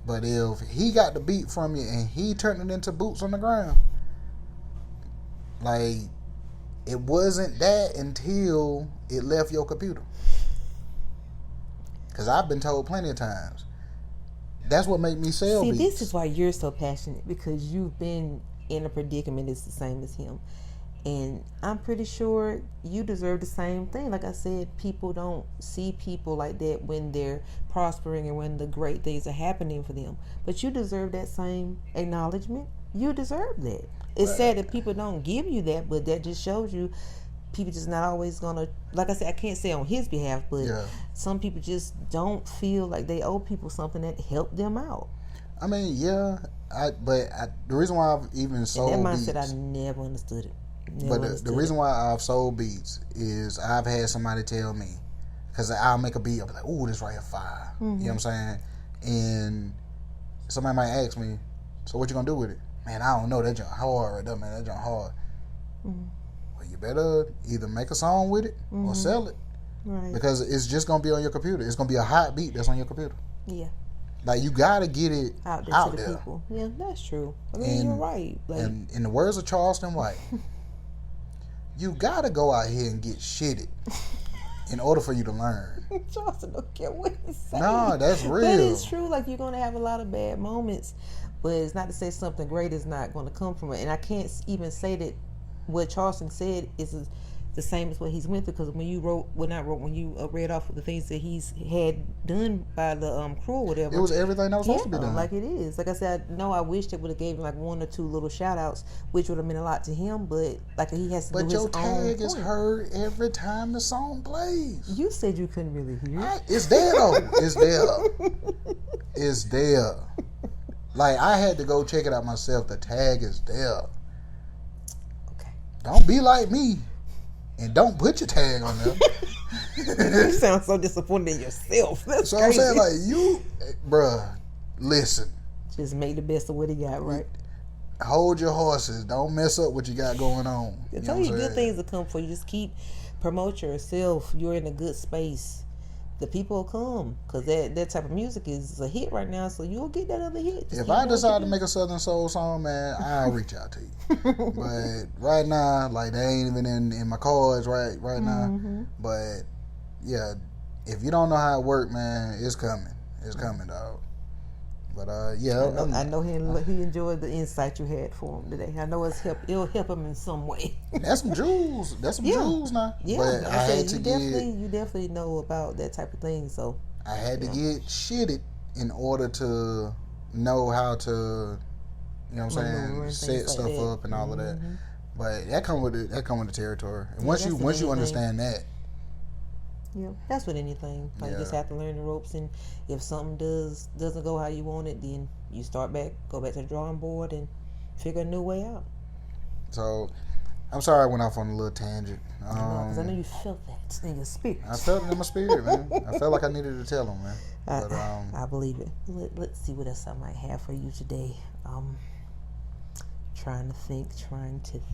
But if he got the beat from you and he turned it into boots on the ground, like, it wasn't that until it left your computer. Because I've been told plenty of times. That's what made me sell beats. See, this is why you're so passionate, because you've been in a predicament that's the same as him. And I'm pretty sure you deserve the same thing. Like I said, people don't see people like that when they're prospering and when the great things are happening for them. But you deserve that same acknowledgement. You deserve that. It's sad that people don't give you that, but that just shows you people just not always gonna, like I said, I can't say on his behalf, but some people just don't feel like they owe people something that helped them out. I mean, the reason why I've even sold and that mindset, beats, I never understood it. The reason why I've sold beats is I've had somebody tell me, because I'll make a beat, I'll be like, ooh, this right here fire. You know what I'm saying? And somebody might ask me, so what you gonna do with it? Man, I don't know, that junk hard right there, man, that junk hard. Well, you better either make a song with it or sell it. Right. Because it's just gonna be on your computer. It's gonna be a hot beat that's on your computer. Yeah. Like, you gotta get it out out to the there. people. Yeah, that's true. I mean, you're right. Like, and in the words of Charleston White, you gotta go out here and get shitted in order for you to learn. Charleston don't care what he says. No, that's real. But it's true. Like, you're gonna have a lot of bad moments, but it's not to say something great is not going to come from it. And I can't even say that what Charleston said is the same as what he's went through, because when you read off the things that he's had done by the crew or whatever, it was everything that was supposed to be done. Like it is. Like I said, I wish they would have gave him like one or two little shout outs, which would have meant a lot to him, but like he has to do his own. But your tag is heard every time the song plays. You said you couldn't really hear it. It's there though. It's there. It's there. Like, I had to go check it out myself. The tag is there. Okay. Don't be like me. And don't put your tag on there. You sound so disappointed in yourself. That's crazy. I'm saying, like, you, bruh, listen. Just make the best of what he got, right? Hold your horses. Don't mess up what you got going on. I tell you, good things will come for you. Just promote yourself. You're in a good space. The people will come, because that type of music is a hit right now, so you'll get that other hit. If I decide to make a Southern Soul song, man, I'll reach out to you. But right now, like, they ain't even in my cards right now. But yeah, if you don't know how it works, man, it's coming. It's coming, dog. But I know he enjoyed the insight you had for him today. I know it'll help him in some way. That's some jewels. That's some jewels now. Yeah, but I had to you definitely know about that type of thing. So I had to get shitted in order to know how to, you know what I'm saying, set stuff up and all of that. But that come with the territory. And once you understand that, Yeah, that's with anything. Like, you just have to learn the ropes, and if something doesn't go how you want it, then you go back to the drawing board, and figure a new way out. So, I'm sorry I went off on a little tangent. Because I know you felt that in your spirit. I felt it in my spirit, man. I felt like I needed to tell him, man. But, I believe it. Let's see what else I might have for you today. Trying to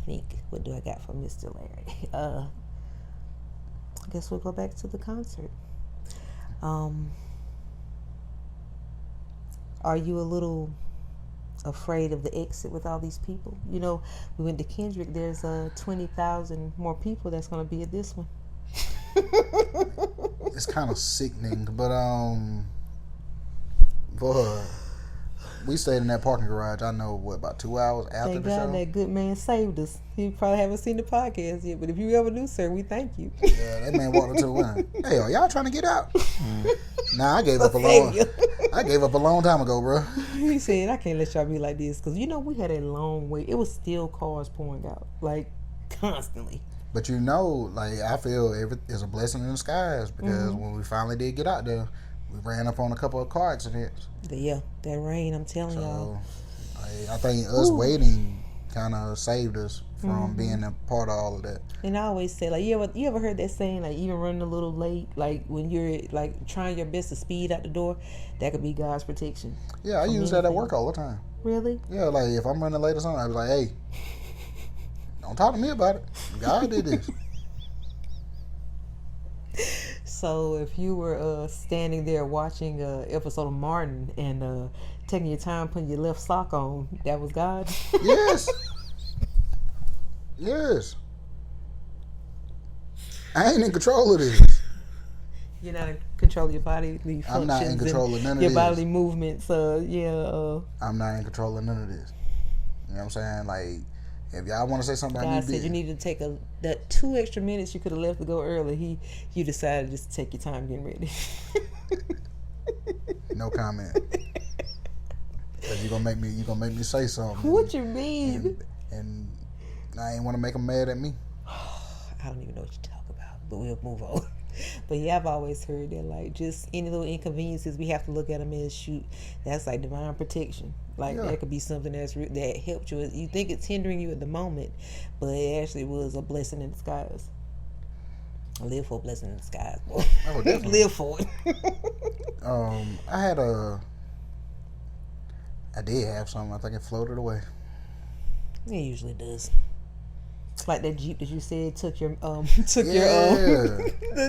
think. What do I got for Mr. Larry? I guess we'll go back to the concert. Are you a little afraid of the exit with all these people? You know, we went to Kendrick. There's 20,000 more people that's going to be at this one. It's kind of sickening, but boy, we stayed in that parking garage. I know about 2 hours after Thank the God show. that good man saved us. You probably haven't seen the podcast yet, but if you ever do, sir, we thank you. Yeah, that man walked up to the window. Hey, are y'all trying to get out? Nah, I gave up a long time ago, bro. He said, I can't let y'all be like this, because we had a long wait. It was still cars pouring out, like, constantly. But like, I feel it's a blessing in disguise, because when we finally did get out there, we ran up on a couple of car accidents. Yeah, that rain, I'm telling y'all. I think us waiting kind of saved us from being a part of all of that. And I always say, like, you ever heard that saying, like, even running a little late, like, when you're, like, trying your best to speed out the door, that could be God's protection. Yeah, I use that at work all the time. Really? Yeah, like, if I'm running late or something, I be like, hey, don't talk to me about it. God did this. So if you were standing there watching an episode of Martin and taking your time putting your left sock on, that was God? Yes. Yes. I ain't in control of this. You're not in control of your bodily functions. I'm not in control of none of your this. Your bodily movements. I'm not in control of none of this. You know what I'm saying? Like, if y'all want to say something, God said you needed to take that 2 extra minutes you could have left to go early. You decided just to take your time getting ready. No comment. Cause you gonna make me say something. What you mean? And I ain't want to make them mad at me. I don't even know what you talk about, but we'll move on. But yeah, I've always heard that, like, just any little inconveniences, we have to look at them as, shoot, that's like divine protection. Like, that could be something that helped you. You think it's hindering you at the moment, but it actually was a blessing in disguise. I live for a blessing in disguise, boy. Oh, definitely. Live for it. I did have something. I think it floated away. It usually does. Like that Jeep that you said took your the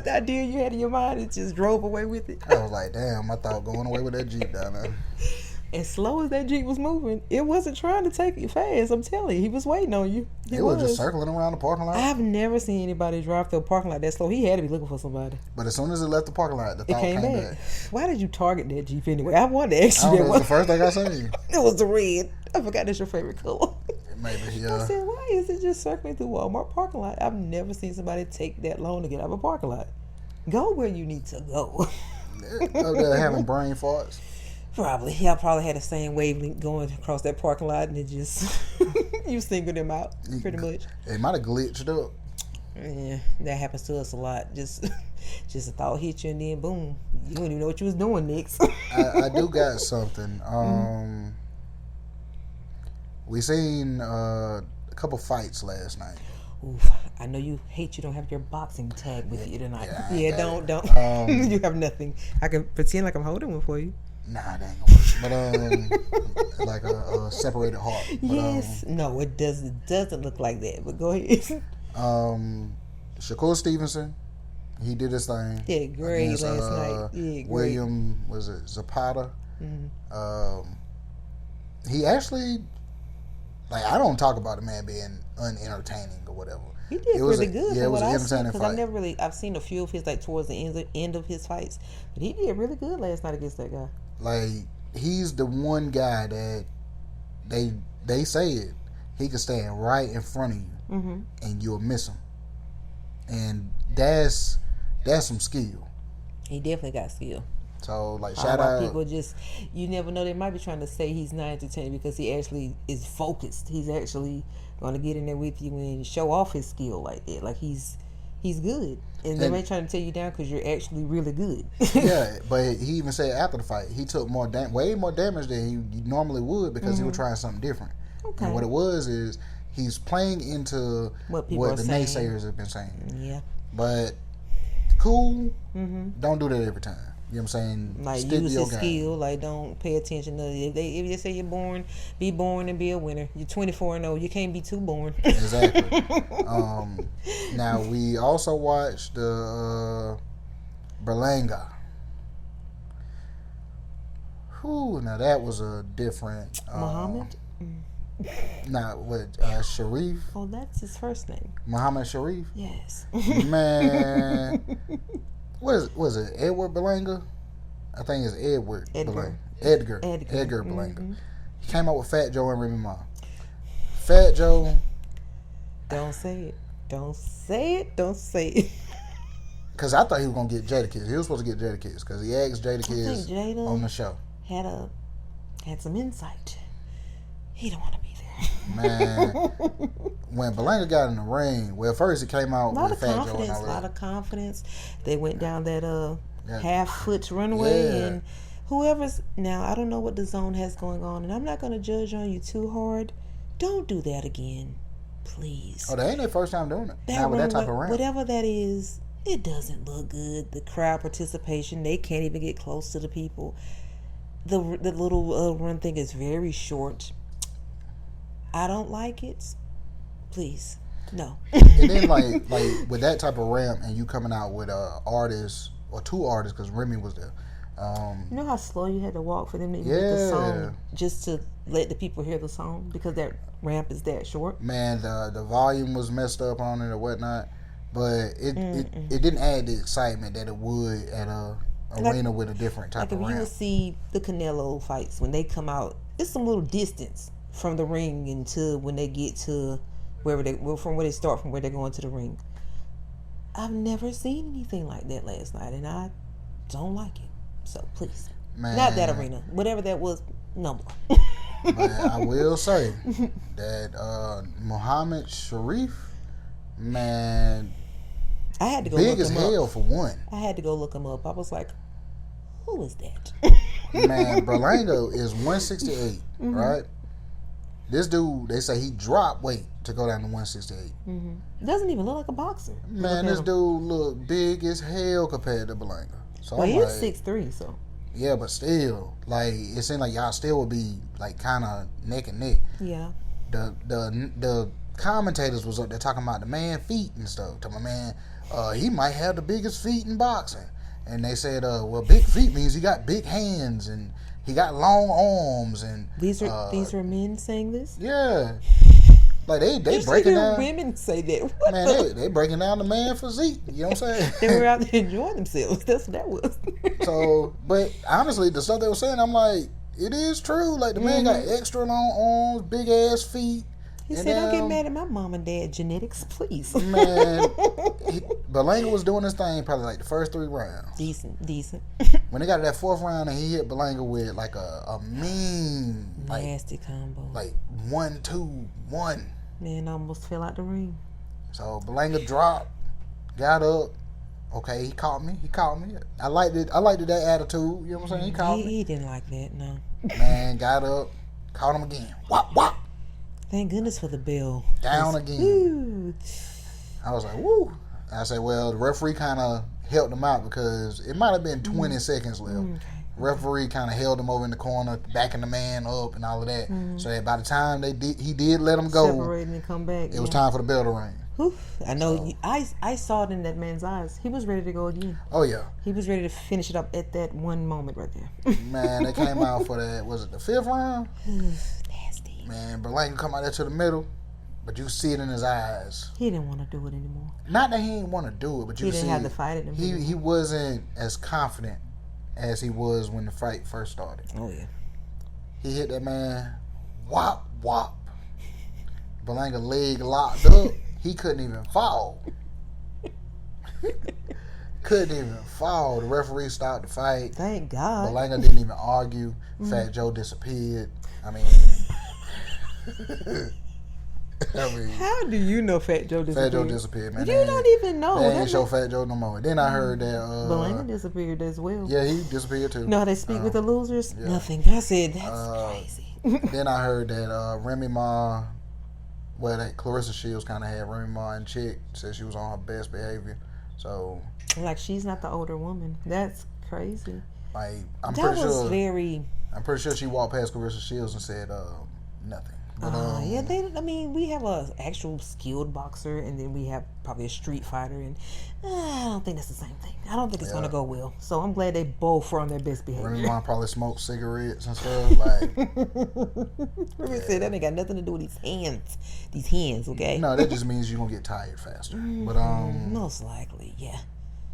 idea you had in your mind, it just drove away with it. I was like, damn, I thought going away with that Jeep down there. As slow as that Jeep was moving, it wasn't trying to take you fast. I'm telling you, he was waiting on you. It was just circling around the parking lot. I've never seen anybody drive through a parking lot that slow. He had to be looking for somebody. But as soon as it left the parking lot, the thought came back. Why did you target that Jeep anyway? I wanted to ask you that. It was the first thing I seen. It was the red. I forgot that's your favorite color. Maybe, yeah. I said, why is it just circling through Walmart parking lot? I've never seen somebody take that long to get out of a parking lot. Go where you need to go. Up there having brain farts. Probably. Y'all probably had the same wavelength going across that parking lot, and it just, you singled them out, pretty much. It might have glitched up. Yeah, that happens to us a lot. Just a thought hit you, and then boom, you don't even know what you was doing next. I do got something. We seen a couple fights last night. Oof, I know you don't have your boxing tag with you tonight. Yeah, don't. You have nothing. I can pretend like I'm holding one for you. Nah, that ain't gonna work. But like a separated heart. But, yes. No, it doesn't look like that. But go ahead. Shakur Stevenson, he did his thing. Yeah, great last night. Yeah, great. William, was it Zapata? Mm-hmm. He actually, like, I don't talk about the man being unentertaining or whatever. He did pretty good. Yeah, it was an entertaining fight. Because I've seen a few of his, like, towards the end of his fights, but he did really good last night against that guy. Like, he's the one guy that they say it. He can stand right in front of you, and you'll miss him. And that's some skill. He definitely got skill. So, like, shout out. People just, you never know, they might be trying to say he's not entertaining because he actually is focused. He's actually going to get in there with you and show off his skill like that. Like, he's he's good. And they ain't trying to tear you down because you're actually really good. Yeah, but he even said after the fight, he took way more damage than he normally would because he was trying something different. Okay. And what it was is he's playing into what the naysayers have been saying. Yeah. But cool, don't do that every time. You know what I'm saying? Like, stick use to your your game. skill. Like, don't pay attention to if they say you're born, be born and be a winner. You're 24 and 0. You can't be too born. Exactly. Now we also watched the Burlanga. Whew, now that was a different Muhammad. Sharif. Oh, that's his first name. Muhammad Sharif. Yes. Man, was it Edward Burlanga? I think it's Edward Burlanga. Edgar Burlanga. He came out with Fat Joe and Remy Ma. Fat Joe. Don't say it. Don't say it. Don't say it. Because I thought he was going to get Jadakiss. He was supposed to get Jadakiss because he asked Jadakiss on the show. Had some insight. He don't want to be there. Man, when Burlanga got in the ring, well, first he came out with Fat Joe and all that. A lot of confidence. They went down that half-foot runway and whoever's... Now, I don't know what the zone has going on, and I'm not going to judge on you too hard. Don't do that again. Please. Oh, that ain't their first time doing it. Not with that type of ramp. Whatever that is, it doesn't look good. The crowd participation, they can't even get close to the people. The little run thing is very short. I don't like it. Please, no. And then like with that type of ramp, and you coming out with artist or two artists, because Remy was there. You know how slow you had to walk for them to get the song, just to let the people hear the song, because that ramp is that short. Man, the volume was messed up on it or whatnot, but it didn't add the excitement that it would at a arena with a different type of ramp. Like if you see the Canelo fights, when they come out, it's some little distance from the ring until when they get to from where they start, from where they're going to the ring. I've never seen anything like that last night, and I don't like it. So please, not that arena. Whatever that was, no more. But I will say that Muhammad Sharif, man, I had to go big look as him hell up. For one. I had to go look him up. I was like, who is that? Man, Burlanga is 168, right? This dude, they say he dropped weight to go down to 168. Doesn't even look like a boxer. Man, this dude look big as hell compared to Burlanga. So well, he's 6'3", so. Yeah, but still, like, it seemed like y'all still would be like kind of neck and neck. Yeah. The commentators was up there talking about the man feet and stuff. To my man, he might have the biggest feet in boxing, and they said, well, big feet means he got big hands and he got long arms, and these are men saying this. Yeah. Like they breaking down. Women say that. What man, they breaking down the man physique. You know what I'm saying? They were out there enjoying themselves. That's what that was. So, but honestly, the stuff they were saying, I'm like, it is true. Like the man got extra long arms, big ass feet. He said, "Don't get mad at my mom and dad genetics, please." Man, Burlanga was doing this thing probably like the first 3 rounds. Decent. When they got to that 4th round, and he hit Burlanga with like a mean, nasty combo, like 1, 2, 1. Man, almost fell out the ring. So Burlanga dropped, got up. Okay, he caught me. I liked it. I liked that attitude. You know what I'm saying? He caught me. He didn't like that. No. Man, got up, caught him again. Wop wop. Thank goodness for the bell. Down again. Woo. I was like, woo. I said, well, the referee kind of helped him out because it might have been 20 seconds left. Okay. Referee kind of held him over in the corner, backing the man up and all of that. So that by the time he did let him go, separating and come back, it was time for the bell to ring. Whew. I know. So, I saw it in that man's eyes. He was ready to go again. Oh yeah. He was ready to finish it up at that one moment right there. Man, they came out for that. Was it the 5th round? Nasty. Man, Burlanga come out there to the middle, but you see it in his eyes. He didn't want to do it anymore. Not that he didn't want to do it, but he didn't have the fight in him. He wasn't as confident as he was when the fight first started. Oh yeah. He hit that man, whop whop. Burlanga leg locked up. He couldn't even fall. Couldn't even fall. The referee stopped the fight. Thank God. Burlanga didn't even argue. Fat Joe disappeared. I mean, I mean, how do you know Fat Joe disappeared? Fat Joe disappeared, man. You don't even know. They ain't show Fat Joe no more. Then I heard that Burlanga disappeared as well. Yeah, he disappeared too. You know how they speak with the losers? Yeah. Nothing. I said, that's crazy. Then I heard that Remy Ma, that Clarissa Shields kind of had Remy Ma in check, said she was on her best behavior. So, like, she's not the older woman. That's crazy. Like, I'm pretty sure she walked past Clarissa Shields and said nothing. But, we have a actual skilled boxer, and then we have probably a street fighter, and I don't think that's the same thing. I don't think it's gonna go well. So I'm glad they both were on their best behavior. Remy Ma probably smoked cigarettes and stuff. Like, Remy said that ain't got nothing to do with these hands. These hands, okay? No, that just means you're gonna get tired faster. But most likely, yeah.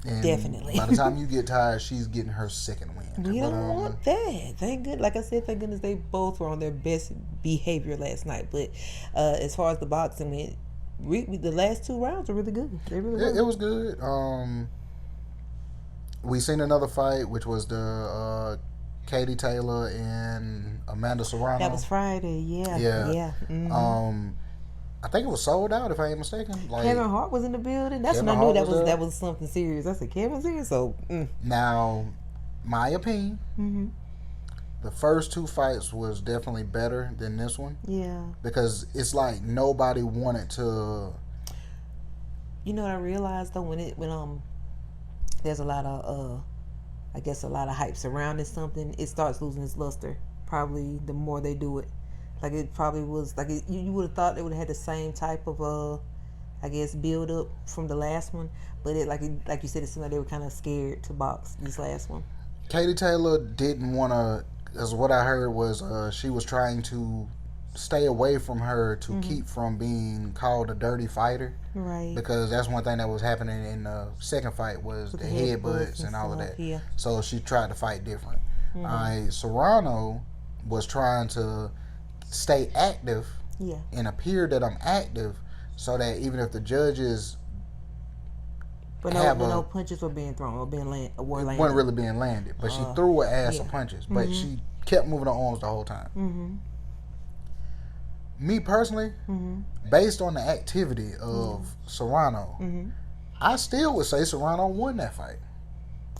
And definitely. By the time you get tired, she's getting her second win. We don't want that. Thank good. Like I said, thank goodness they both were on their best behavior last night. But as far as the boxing went, the last 2 rounds were really good. They really were. It was good. We seen another fight, which was the Katie Taylor and Amanda Serrano. That was Friday. Yeah. Yeah. Mm-hmm. I think it was sold out, if I ain't mistaken. Like, Kevin Hart was in the building. That's when I knew that was something serious. I said, Kevin's here? So, Now, my opinion, the first 2 fights was definitely better than this one. Yeah. Because it's like nobody wanted to... You know what I realized, though? When there's a lot of, I guess, a lot of hype surrounding something, it starts losing its luster. Probably the more they do it. Like, it probably was, like, you would have thought they would have had the same type of, I guess, build up from the last one. But like you said, it seemed like they were kind of scared to box this last one. Katie Taylor didn't want to, as what I heard was she was trying to stay away from her to keep from being called a dirty fighter. Right. Because that's one thing that was happening in the second fight was the headbutts and all of that. Yeah. So she tried to fight different. Serrano was trying to stay active and appear that I'm active so that even if the judges no punches were being thrown or landed. Wasn't really being landed, but she threw her ass of punches, but she kept moving her arms the whole time. Me personally, based on the activity of Serrano, I still would say Serrano won that fight.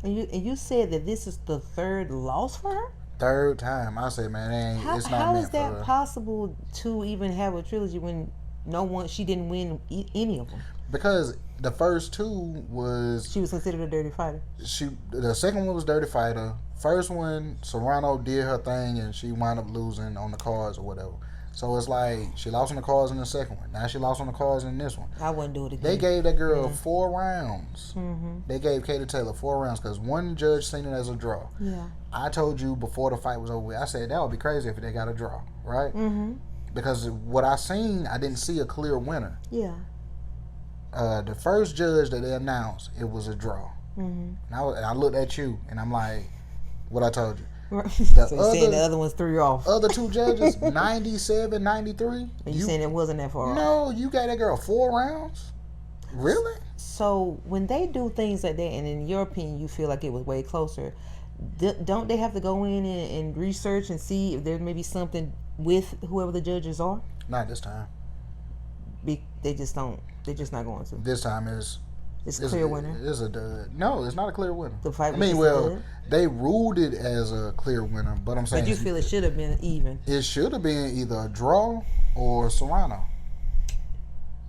And you said that this is the 3rd loss for her? 3rd time. I say, man, it's not meant for her. How is that possible to even have a trilogy when she didn't win any of them? Because the first 2 was... She was considered a dirty fighter. The second one was dirty fighter. First one, Serrano did her thing and she wound up losing on the cards or whatever. So it's like she lost on the cards in the second one. Now she lost on the cards in this one. I wouldn't do it again. They gave that girl 4 rounds. They gave Katie Taylor 4 rounds because one judge seen it as a draw. Yeah. I told you before the fight was over, I said that would be crazy if they got a draw, right? Because what I seen, I didn't see a clear winner. Yeah. The first judge that they announced, it was a draw. And I looked at you and I'm like, what I told you. So you're saying the other one's 3 off. Other 2 judges, 97, 93. And you saying it wasn't that far off? No, you got that girl 4 rounds? Really? So when they do things like that, and in your opinion, you feel like it was way closer, don't they have to go in and research and see if there may be something with whoever the judges are? Not this time. They just don't. They're just not going to. This time it's a clear winner. It's a dud. No, it's not a clear winner. The fight was they ruled it as a clear winner, but I'm saying. But you feel it should have been even. It should have been either a draw or Serrano.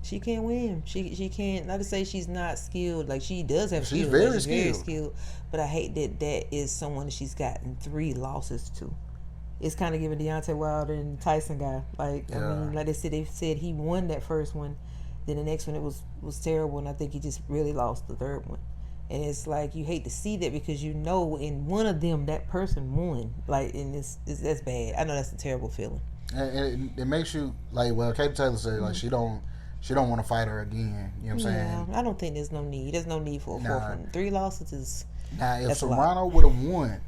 She can't win. She can't. Not to say she's not skilled. Like, she does have She's skills. very Very skilled. skilled. But I hate that is someone that she's gotten 3 losses to. It's kind of giving Deontay Wilder and Tyson guy. Like, I mean, like they said he won that first one. Then the next one, it was terrible, and I think he just really lost the 3rd one. And it's like, you hate to see that because you know in one of them that person won. Like, and that's bad. I know that's a terrible feeling. And it makes you like, well, Katie Taylor said like she don't want to fight her again. You know what I'm saying? I don't think there's no need. There's no need for a 4th one. 3 losses is. Now, if Serrano would have won,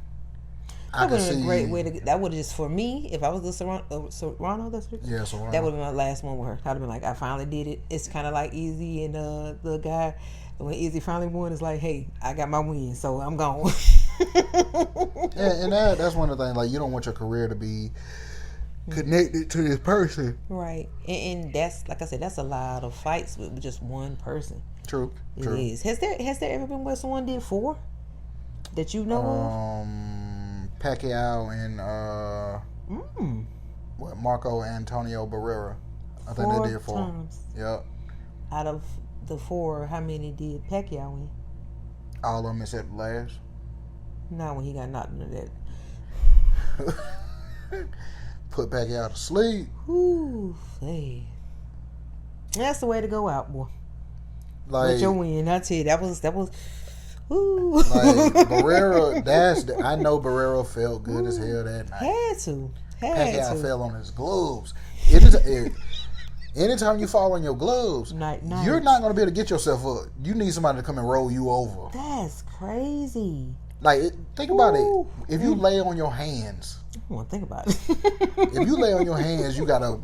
that would have been a great way to. That would have just, for me, if I was the Serrano, that's it. Yeah, Serrano. That would have been my last one with her. I'd have been like, I finally did it. It's kind of like Easy and the guy. When Easy finally won, it's like, hey, I got my win, so I'm gone. Yeah, and that's one of the things. Like, you don't want your career to be connected to this person. Right. And that's, like I said, that's a lot of fights with just one person. True. It is. Has there ever been where someone did 4 that you know of? Pacquiao and Marco Antonio Barrera. I think they did 4 times. Yep. Out of the 4, how many did Pacquiao win? All of them except the last. Not when he got knocked into that. Put Pacquiao to sleep. Ooh, hey. That's the way to go out, boy. Like, with your win, I tell you, that was. Ooh. Like Barrera, I know Barrera felt good as hell that night. Had to. Pacquiao fell on his gloves. Anytime you fall on your gloves, you're not going to be able to get yourself up. You need somebody to come and roll you over. That's crazy. Like, think about it. If you lay on your hands. I want to think about it. If you lay on your hands, you got to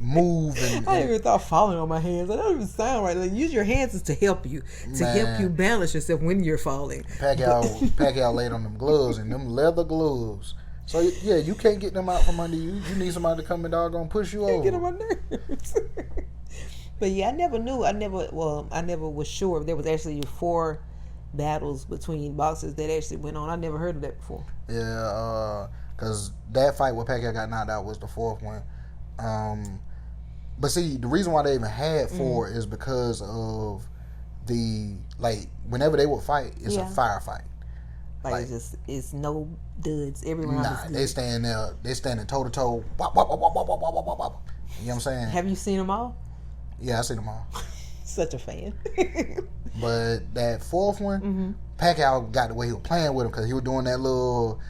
move. I didn't even thought falling on my hands. That doesn't even sound right. Like, use your hands to help you. Help you balance yourself when you're falling. Pacquiao laid on them gloves and them leather gloves. So, yeah, you can't get them out from under you. You need somebody to come and doggone push you over. Get on my nerves. But, yeah, I never knew. I never was sure if there was actually 4 battles between boxers that actually went on. I never heard of that before. Yeah, because that fight where Pacquiao got knocked out was the 4th one. But see, the reason why they even had 4 is because of whenever they would fight, it's a firefight. Like it's no duds. Every round is good. They stand there. They standing toe to toe. You know what I'm saying? Have you seen them all? Yeah, I seen them all. Such a fan. But that 4th one, Pacquiao got the way he was playing with him because he was doing that little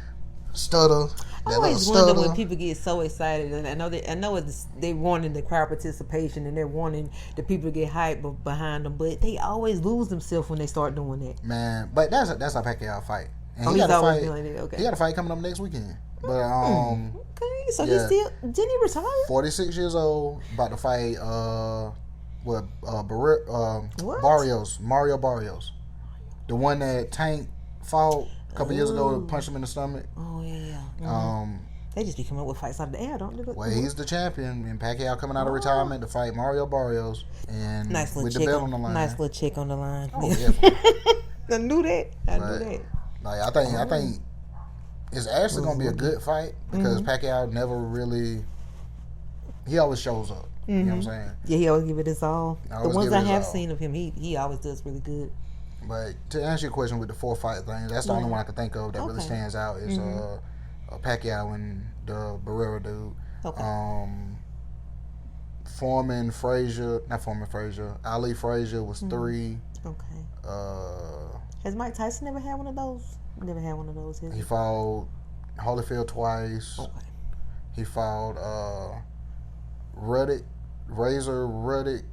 stutter. I always wonder when people get so excited, and I know they wanting the crowd participation and they're wanting the people to get hyped behind them, but they always lose themselves when they start doing that. Man, but that's how Pacquiao fight. And he's always doing it. Okay. He got a fight coming up next weekend. But okay, so he still didn't he retire? 46 years old, about to fight Mario Barrios, the one that Tank fought a couple years ago, punched him in the stomach. Oh yeah. They just be coming up with fights out of the air, don't they? Well, he's the champion, and Pacquiao coming out of retirement to fight Mario Barrios, and with the belt on the line. Nice little chick on the line. Oh yeah. I knew that. I knew that. Like I think it's actually gonna be a good fight because Pacquiao never really. He always shows up. You know what I'm saying? Yeah, he always give it his all. The ones I have seen of him, he always does really good. But to answer your question with the 4 fight thing, that's the only one I can think of that really stands out is Pacquiao and the Barrera dude. Okay. Ali Frazier was 3. Okay. Has Mike Tyson never had one of those? Never had one of those. He fought Holyfield twice. Okay. He fought Razor Ruddock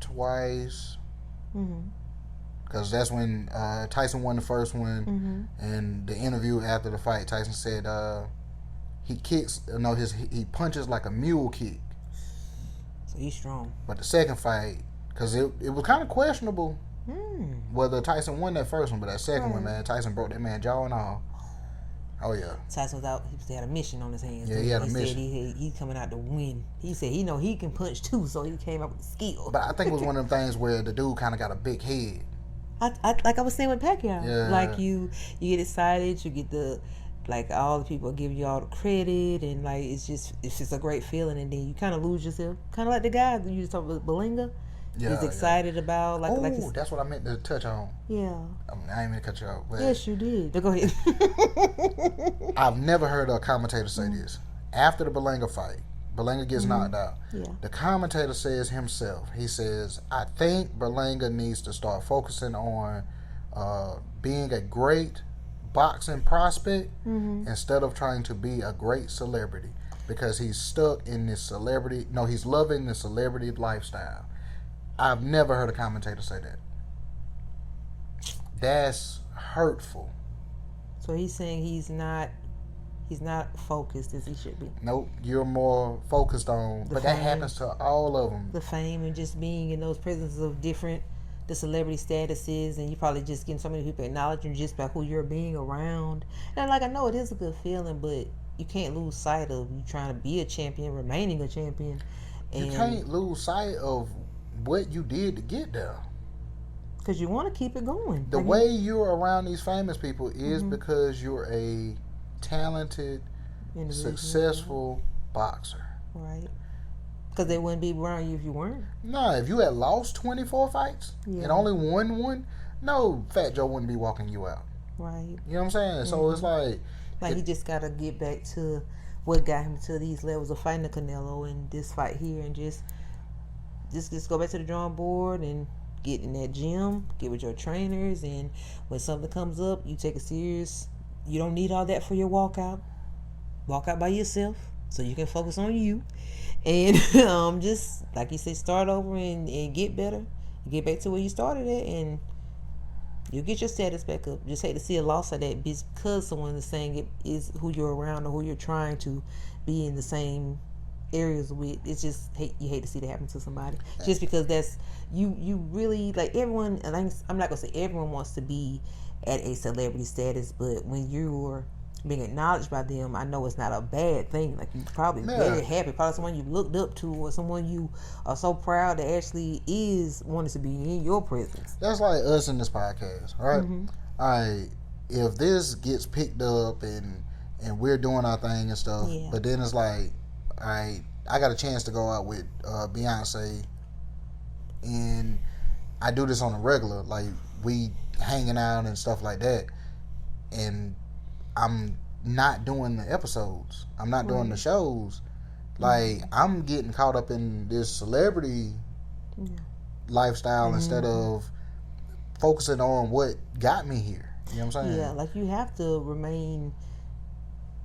twice. Because that's when Tyson won the first one, and the interview after the fight, Tyson said he punches like a mule kick. So he's strong. But the second fight, because it was kind of questionable whether Tyson won that first one, but that second one, man, Tyson broke that man's jaw and all. Oh yeah. Tyson was out. He had a mission on his hands. Yeah, he had a mission. Said he's coming out to win. He said he know he can punch too, so he came out with the skill. But I think it was one of them things where the dude kind of got a big head. Like I was saying with Pacquiao. Yeah. Like you get excited, you get all the people give you all the credit, and like it's just a great feeling, and then you kind of lose yourself, kind of like the guy that you just talked about, Burlanga. Yeah, he's excited about that's what I meant to touch on. Yeah. I ain't meant to cut you off. But yes, you did. Go ahead. I've never heard a commentator say this. After the Burlanga fight, Burlanga gets knocked out. Yeah. The commentator says himself, he says, I think Burlanga needs to start focusing on being a great boxing prospect instead of trying to be a great celebrity, because he's stuck in this he's loving the celebrity lifestyle. I've never heard a commentator say that. That's hurtful. So he's saying he's not focused as he should be. Nope, you're more focused on, but that happens to all of them. The fame and just being in those presences of the celebrity statuses, and you probably just getting so many people acknowledging just by who you're being around. And I know it is a good feeling, but you can't lose sight of you trying to be a champion, remaining a champion. And you can't lose sight of what you did to get there. Because you want to keep it going. The way you're around these famous people is because you're a talented, successful boxer. Right. Because they wouldn't be around you if you weren't. No, if you had lost 24 fights and only won one, no, Fat Joe wouldn't be walking you out. Right. You know what I'm saying? So it's like he just got to get back to what got him to these levels of fighting the Canelo and this fight here, and just go back to the drawing board and get in that gym, get with your trainers, and when something comes up, you take it serious. You don't need all that for your walkout. Walk out by yourself so you can focus on you. And just, like you said, start over and get better. Get back to where you started at, and you get your status back up. Just hate to see a loss of that because someone is saying it is who you're around or who you're trying to be in the same areas with. It's just you hate to see that happen to somebody. Just because that's you really, like, everyone, and I'm not gonna say everyone wants to be at a celebrity status, but when you're being acknowledged by them, I know it's not a bad thing. Like, you're probably very happy, probably someone you looked up to, or someone you are so proud that actually is wanting to be in your presence. That's like us in this podcast, right? All right, if this gets picked up and we're doing our thing and stuff, but then it's like, all right, I got a chance to go out with Beyonce, and I do this on a regular, like, we hanging out and stuff like that, and I'm not doing the episodes. I'm not doing the shows. Like, I'm getting caught up in this celebrity lifestyle instead of focusing on what got me here. You know what I'm saying? Yeah, like, you have to remain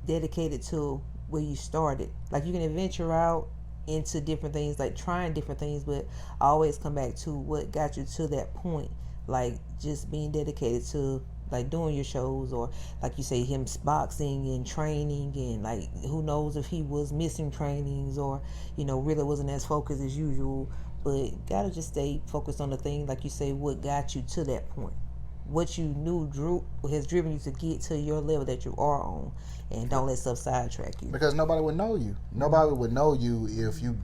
dedicated to where you started. Like, you can venture out into different things, like trying different things, but always come back to what got you to that point. Like, just being dedicated to, like, doing your shows, or like you say, him boxing and training, and like, who knows if he was missing trainings, or, you know, really wasn't as focused as usual. But gotta just stay focused on the thing, like you say, what got you to that point, what you knew has driven you to get to your level that you are on, and don't let stuff sidetrack you. Because nobody would know you. Nobody would know you if you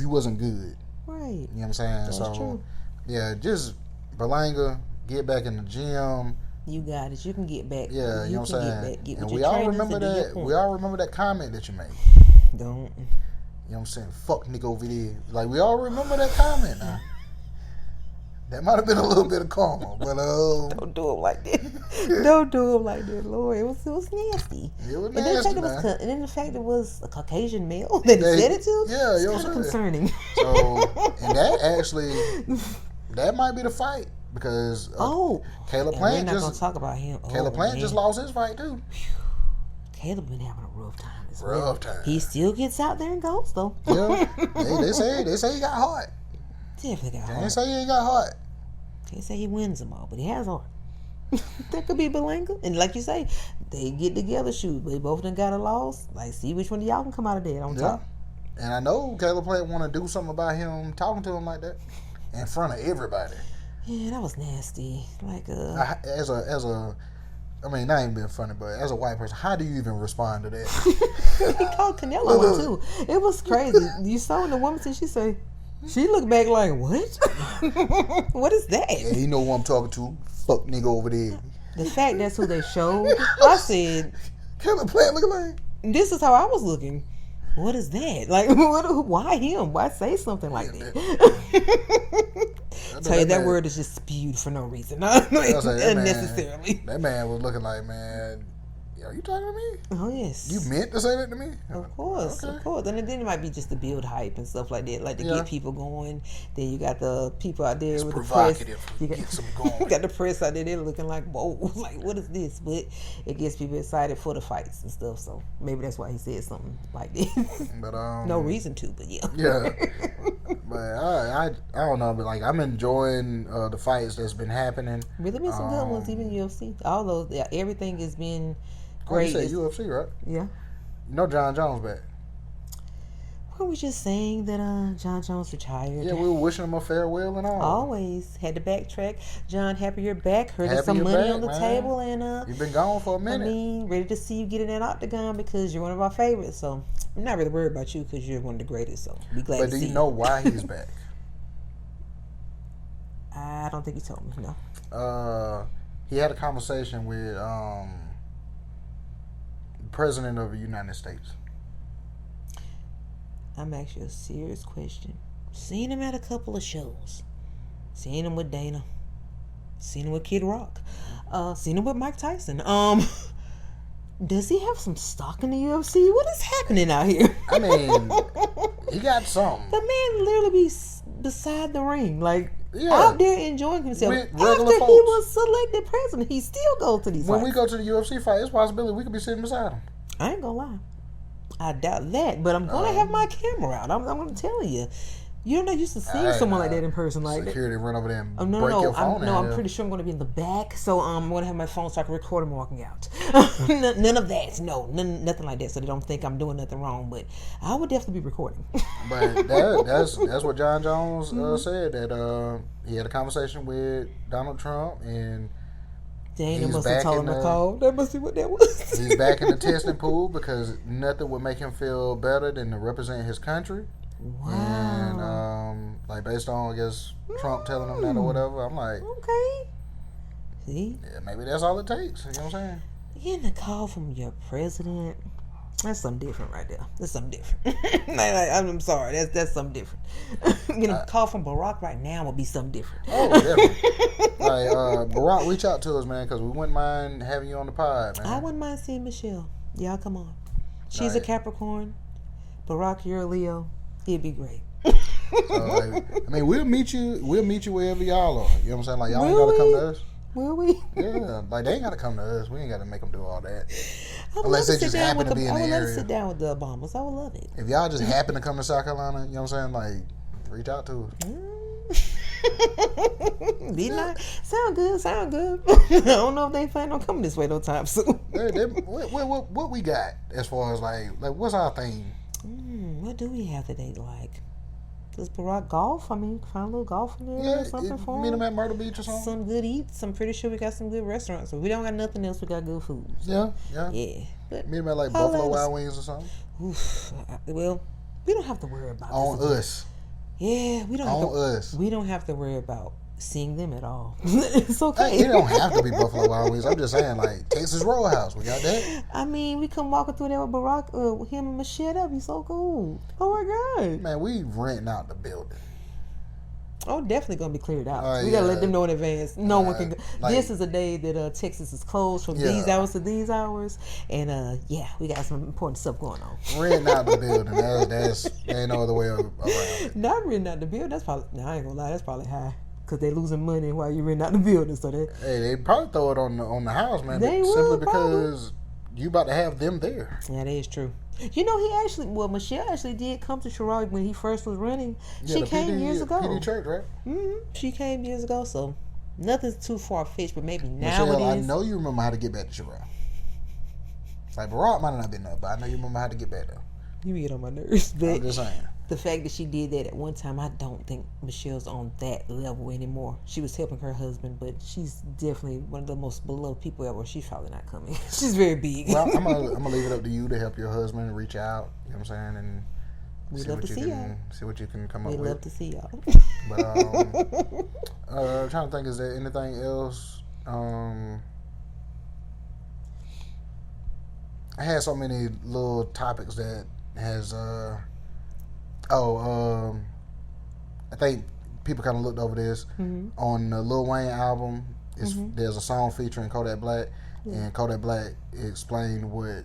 wasn't good. Right. You know what I'm saying? That's true. Yeah, just Burlanga, get back in the gym. You got it. You can get back. Yeah, you know what I'm saying? Get and with we your all trainers remember and do your that. point. We all remember that comment that you made. Don't. You know what I'm saying? Fuck nigga over there. Like, we all remember that comment now. That might have been a little bit of karma, but don't do him like that. Don't do him like that, Lord. It was nasty. It was And nasty, then the fact it was a Caucasian male that he said it to. Yeah, you know it's what kind of concerning. So, and that might be the fight, because Caleb Plant we're not gonna talk about him. Caleb Plant just lost his fight too. Caleb been having a rough time. Rough time. He still gets out there and goes though. Yeah, they say he got heart. Definitely got heart. They say he ain't got heart. Can't say he wins them all, but he has heart. That could be Burlanga. And like you say, they get together, shoot. They both done got a loss. Like, see which one of y'all can come out of that on top. And I know Caleb Plant want to do something about him talking to him like that in front of everybody. Yeah, that was nasty. Like, as a I mean, not even being funny, but as a white person, how do you even respond to that? He called Canelo one too. It was crazy. You saw when the woman said, she looked back like, what? What is that? Yeah, you know who I'm talking to. Fuck nigga over there. The fact that's who they showed, I said, Caleb Plant looking like. This is how I was looking. What is that? Like, why him? Why say something like that? Tell you that word is just spewed for no reason, unnecessarily. That man was looking like, man, are you talking to me? Oh yes. You meant to say that to me? Of course, okay. Of course. And then it might be just to build hype and stuff like that, like to get people going. Then you got the people out there with the press. You got, get some going. You got the press out there. They're looking like, whoa, like what is this? But it gets people excited for the fights and stuff. So maybe that's why he said something like this. But no reason to, but yeah. Yeah. But I don't know, but like I'm enjoying the fights that's been happening. Really been some good ones, even UFC. All those, everything has been great. You said UFC, right? Yeah. You know John Jones back. Weren't we just saying that John Jones retired? Yeah, we were wishing him a farewell and all. Always had to backtrack. John, happy you're back. Heard Happy there's some you're money back, on the man. table, and You've been gone for a minute. I mean, ready to see you get in that octagon because you're one of our favorites. So I'm not really worried about you because you're one of the greatest. So be glad But to do see you know why he's back? I don't think he told me. No. He had a conversation with the President of the United States. I'm actually a serious question. Seen him at a couple of shows. Seen him with Dana. Seen him with Kid Rock. Seen him with Mike Tyson. Does he have some stock in the UFC? What is happening out here? I mean, he got something. The man literally be beside the ring, like Yeah. out there enjoying himself. With After regular he folks. was selected president, he still goes to these When fights. we go to the UFC fight, it's a possibility we could be sitting beside him. I ain't gonna lie. I doubt that, but I'm gonna have my camera out. I'm gonna tell you. You're not used to seeing someone like that in person, like security run over there and that. break your phone. I'm pretty sure I'm going to be in the back, so I'm going to have my phone so I can record him walking out. None of that, no, nothing like that, so they don't think I'm doing nothing wrong. But I would definitely be recording. But that's what John Jones said, that he had a conversation with Donald Trump, and Dana he's must have back told in him to the- call. That must be what that was. he's back in the testing pool because nothing would make him feel better than to represent his country. Wow. And like based on I guess Trump telling him that or whatever, I'm like, Okay. See, yeah, maybe that's all it takes. You know what I'm saying? getting a call from your president. That's something different right there. That's something different. I'm sorry. That's something different. Getting a call from Barack right now would be something different. Oh, definitely. Like Barack, reach out to us, man, because we wouldn't mind having you on the pod, man. I wouldn't mind seeing Michelle. Y'all come on. She's a Right. Capricorn. Barack, you're a Leo. It'd be great. Like, I mean, we'll meet you wherever y'all are. You know what I'm saying? Like, y'all ain't gotta come to us. Will we? Yeah, like they ain't gotta come to us. We ain't gotta make them do all that. I would Unless love they to sit just down happen with to be in I the would love to area. sit down with the Obamas. I would love it. If y'all just happen to come to South Carolina, you know what I'm saying? Like, reach out to us. Be nice. Sound good. I don't know if they plan on coming this way no time soon. What we got as far as like what's our thing? What do we have today like? Does Barack golf? I mean, find a little golf in there or something for meet him. them at Myrtle Beach or something. Some good eats. I'm pretty sure we got some good restaurants. So we don't got nothing else. We got good food. So, Yeah. yeah. But Meet them at like holla Buffalo at us. Wild Wings or something. Oof. Well, we don't have to worry about On this. us. Yeah, we don't have On to, us. We don't have to worry about seeing them at all. It's okay. Hey, it don't have to be Buffalo Wild Wings. I'm just saying, like Texas Roadhouse, we got that. I mean, we come walking through there with Barack, with him and Michelle. That'd be so cool. Oh my god. Man, we renting out the building. Oh, definitely gonna be cleared out. Oh, We gotta yeah. let them know in advance. No one can. Like- This is a day that Texas is closed from Yeah. these hours to these hours, and yeah, we got some important stuff going on. Renting out the building. That's ain't no other way around it. Not renting out the building. That's probably. No, I ain't gonna lie. That's probably high because they losing money while you renting out the building. So that Hey, they probably throw it on the house, man. They but simply would, because you about to have them there. yeah, that is true. You know, he actually. Well, Michelle actually did come to Sherrod when he first was running. Yeah, She the came PD, years ago. PD Church, right? She came years ago, so nothing's too far fetched. But maybe now Michelle, I it is. know you remember how to get back to Sherrod. Like Barack might have not been up, but I know you remember how to get back there. You get on my nerves, but I'm just saying. the fact that she did that at one time, I don't think Michelle's on that level anymore. She was helping her husband, but she's definitely one of the most beloved people ever. She's probably not coming. She's very big. Well, I'm gonna leave it up to you to help your husband reach out. You know what I'm saying, and We'd love to see y'all. see what you can come up We'd with. love to see y'all. But trying to think, is there anything else? I had so many little topics that has I think people kind of looked over this on the Lil Wayne album. There's a song featuring Kodak Black, and Kodak Black explained what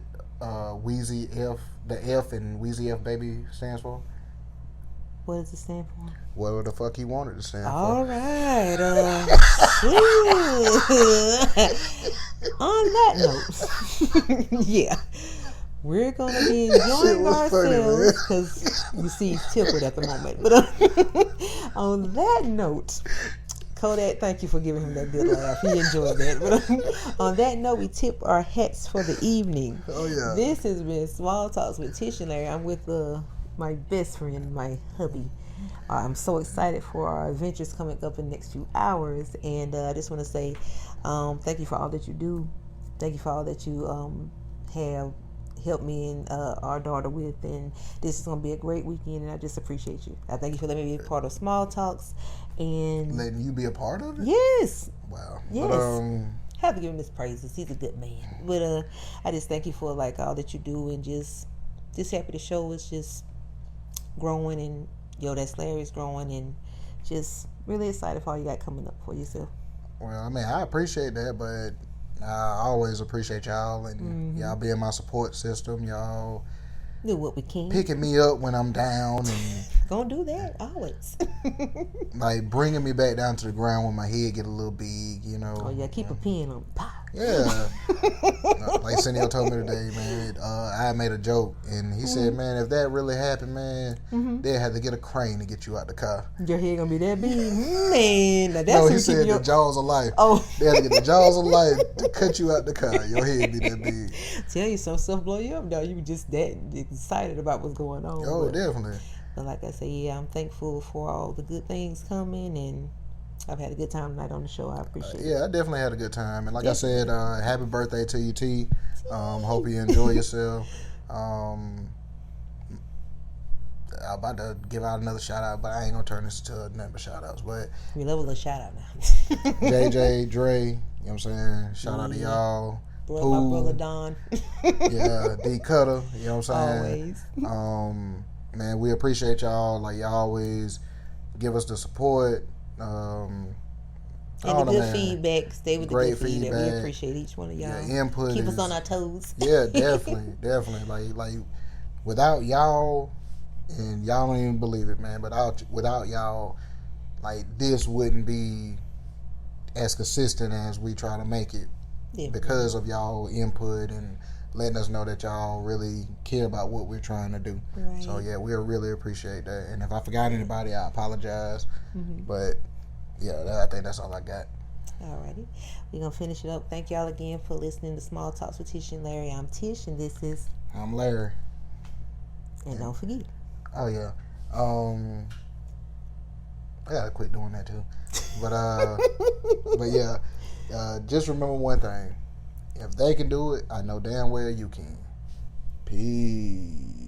Wheezy F, the F in Wheezy F Baby stands for. What does it stand for? Whatever the fuck he wanted to stand All for. right. On that note, yeah, we're gonna be enjoying was funny, ourselves man. because you see he's tickled at the moment. But on that note, Kodak, thank you for giving him that good laugh. He enjoyed that. But on that note, we tip our hats for the evening. Oh yeah. This has been Small Talks with Tish and Larry. I'm with my best friend, my hubby. I'm so excited for our adventures coming up in the next few hours, and I just want to say thank you for all that you do. Thank you for all that you have helped me and our daughter with, and this is going to be a great weekend, and I just appreciate you. I thank you for letting me be a part of Small Talks, and letting you be a part of it. Yes. Wow. Yes. But, have to give him his praises. He's a good man. But I just thank you for like all that you do, and just happy the show is just growing, and that's Larry's growing, and just really excited for all you got coming up for yourself. Well, I mean, I appreciate that, but I always appreciate y'all, and y'all being my support system. Y'all do what we can, picking me up when I'm down, and gonna do that always. Like bringing me back down to the ground when my head get a little big, Oh yeah, keep a pin on. Pop. Yeah. Like Cindy told me today, man, I made a joke, and he said, man, if that really happened, man, they'd have to get a crane to get you out the car. Your head gonna be that big? Man, now that's no, he said the jaws of life. Oh. They had to get the jaws of life to cut you out the car. Your head be that big. Tell you, some stuff blow you up now. You just that excited about what's going on. Oh, definitely. But like I say, yeah, I'm thankful for all the good things coming, and I've had a good time tonight on the show. I appreciate it. Yeah, I definitely had a good time. And like I said, happy birthday to you, T. Hope you enjoy yourself. I'm about to give out another shout out, but I ain't gonna turn this into nothing but shout outs. But we love a little shout out now. JJ, Dre, you know what I'm saying? Shout out to y'all. My brother Don. Yeah, D Cutter, you know what I'm saying? Always. Man, we appreciate y'all. Like, y'all always give us the support. And the good feedback. Stay with Great the good feedback. feedback. We appreciate each one of y'all. Yeah, input keep us on our toes. Yeah, definitely. Like without y'all, and y'all don't even believe it, man. But without y'all, like this wouldn't be as consistent as we try to make it because of y'all input and letting us know that y'all really care about what we're trying to do. Right. So yeah, we really appreciate that. And if I forgot anybody, I apologize. But yeah, I think that's all I got. Alrighty, we're gonna finish it up. Thank y'all again for listening to Small Talks with Tish and Larry. I'm Tish, and this is Larry. And don't forget. Oh yeah, I gotta quit doing that too. But yeah, just remember one thing: if they can do it, I know damn well you can. Peace.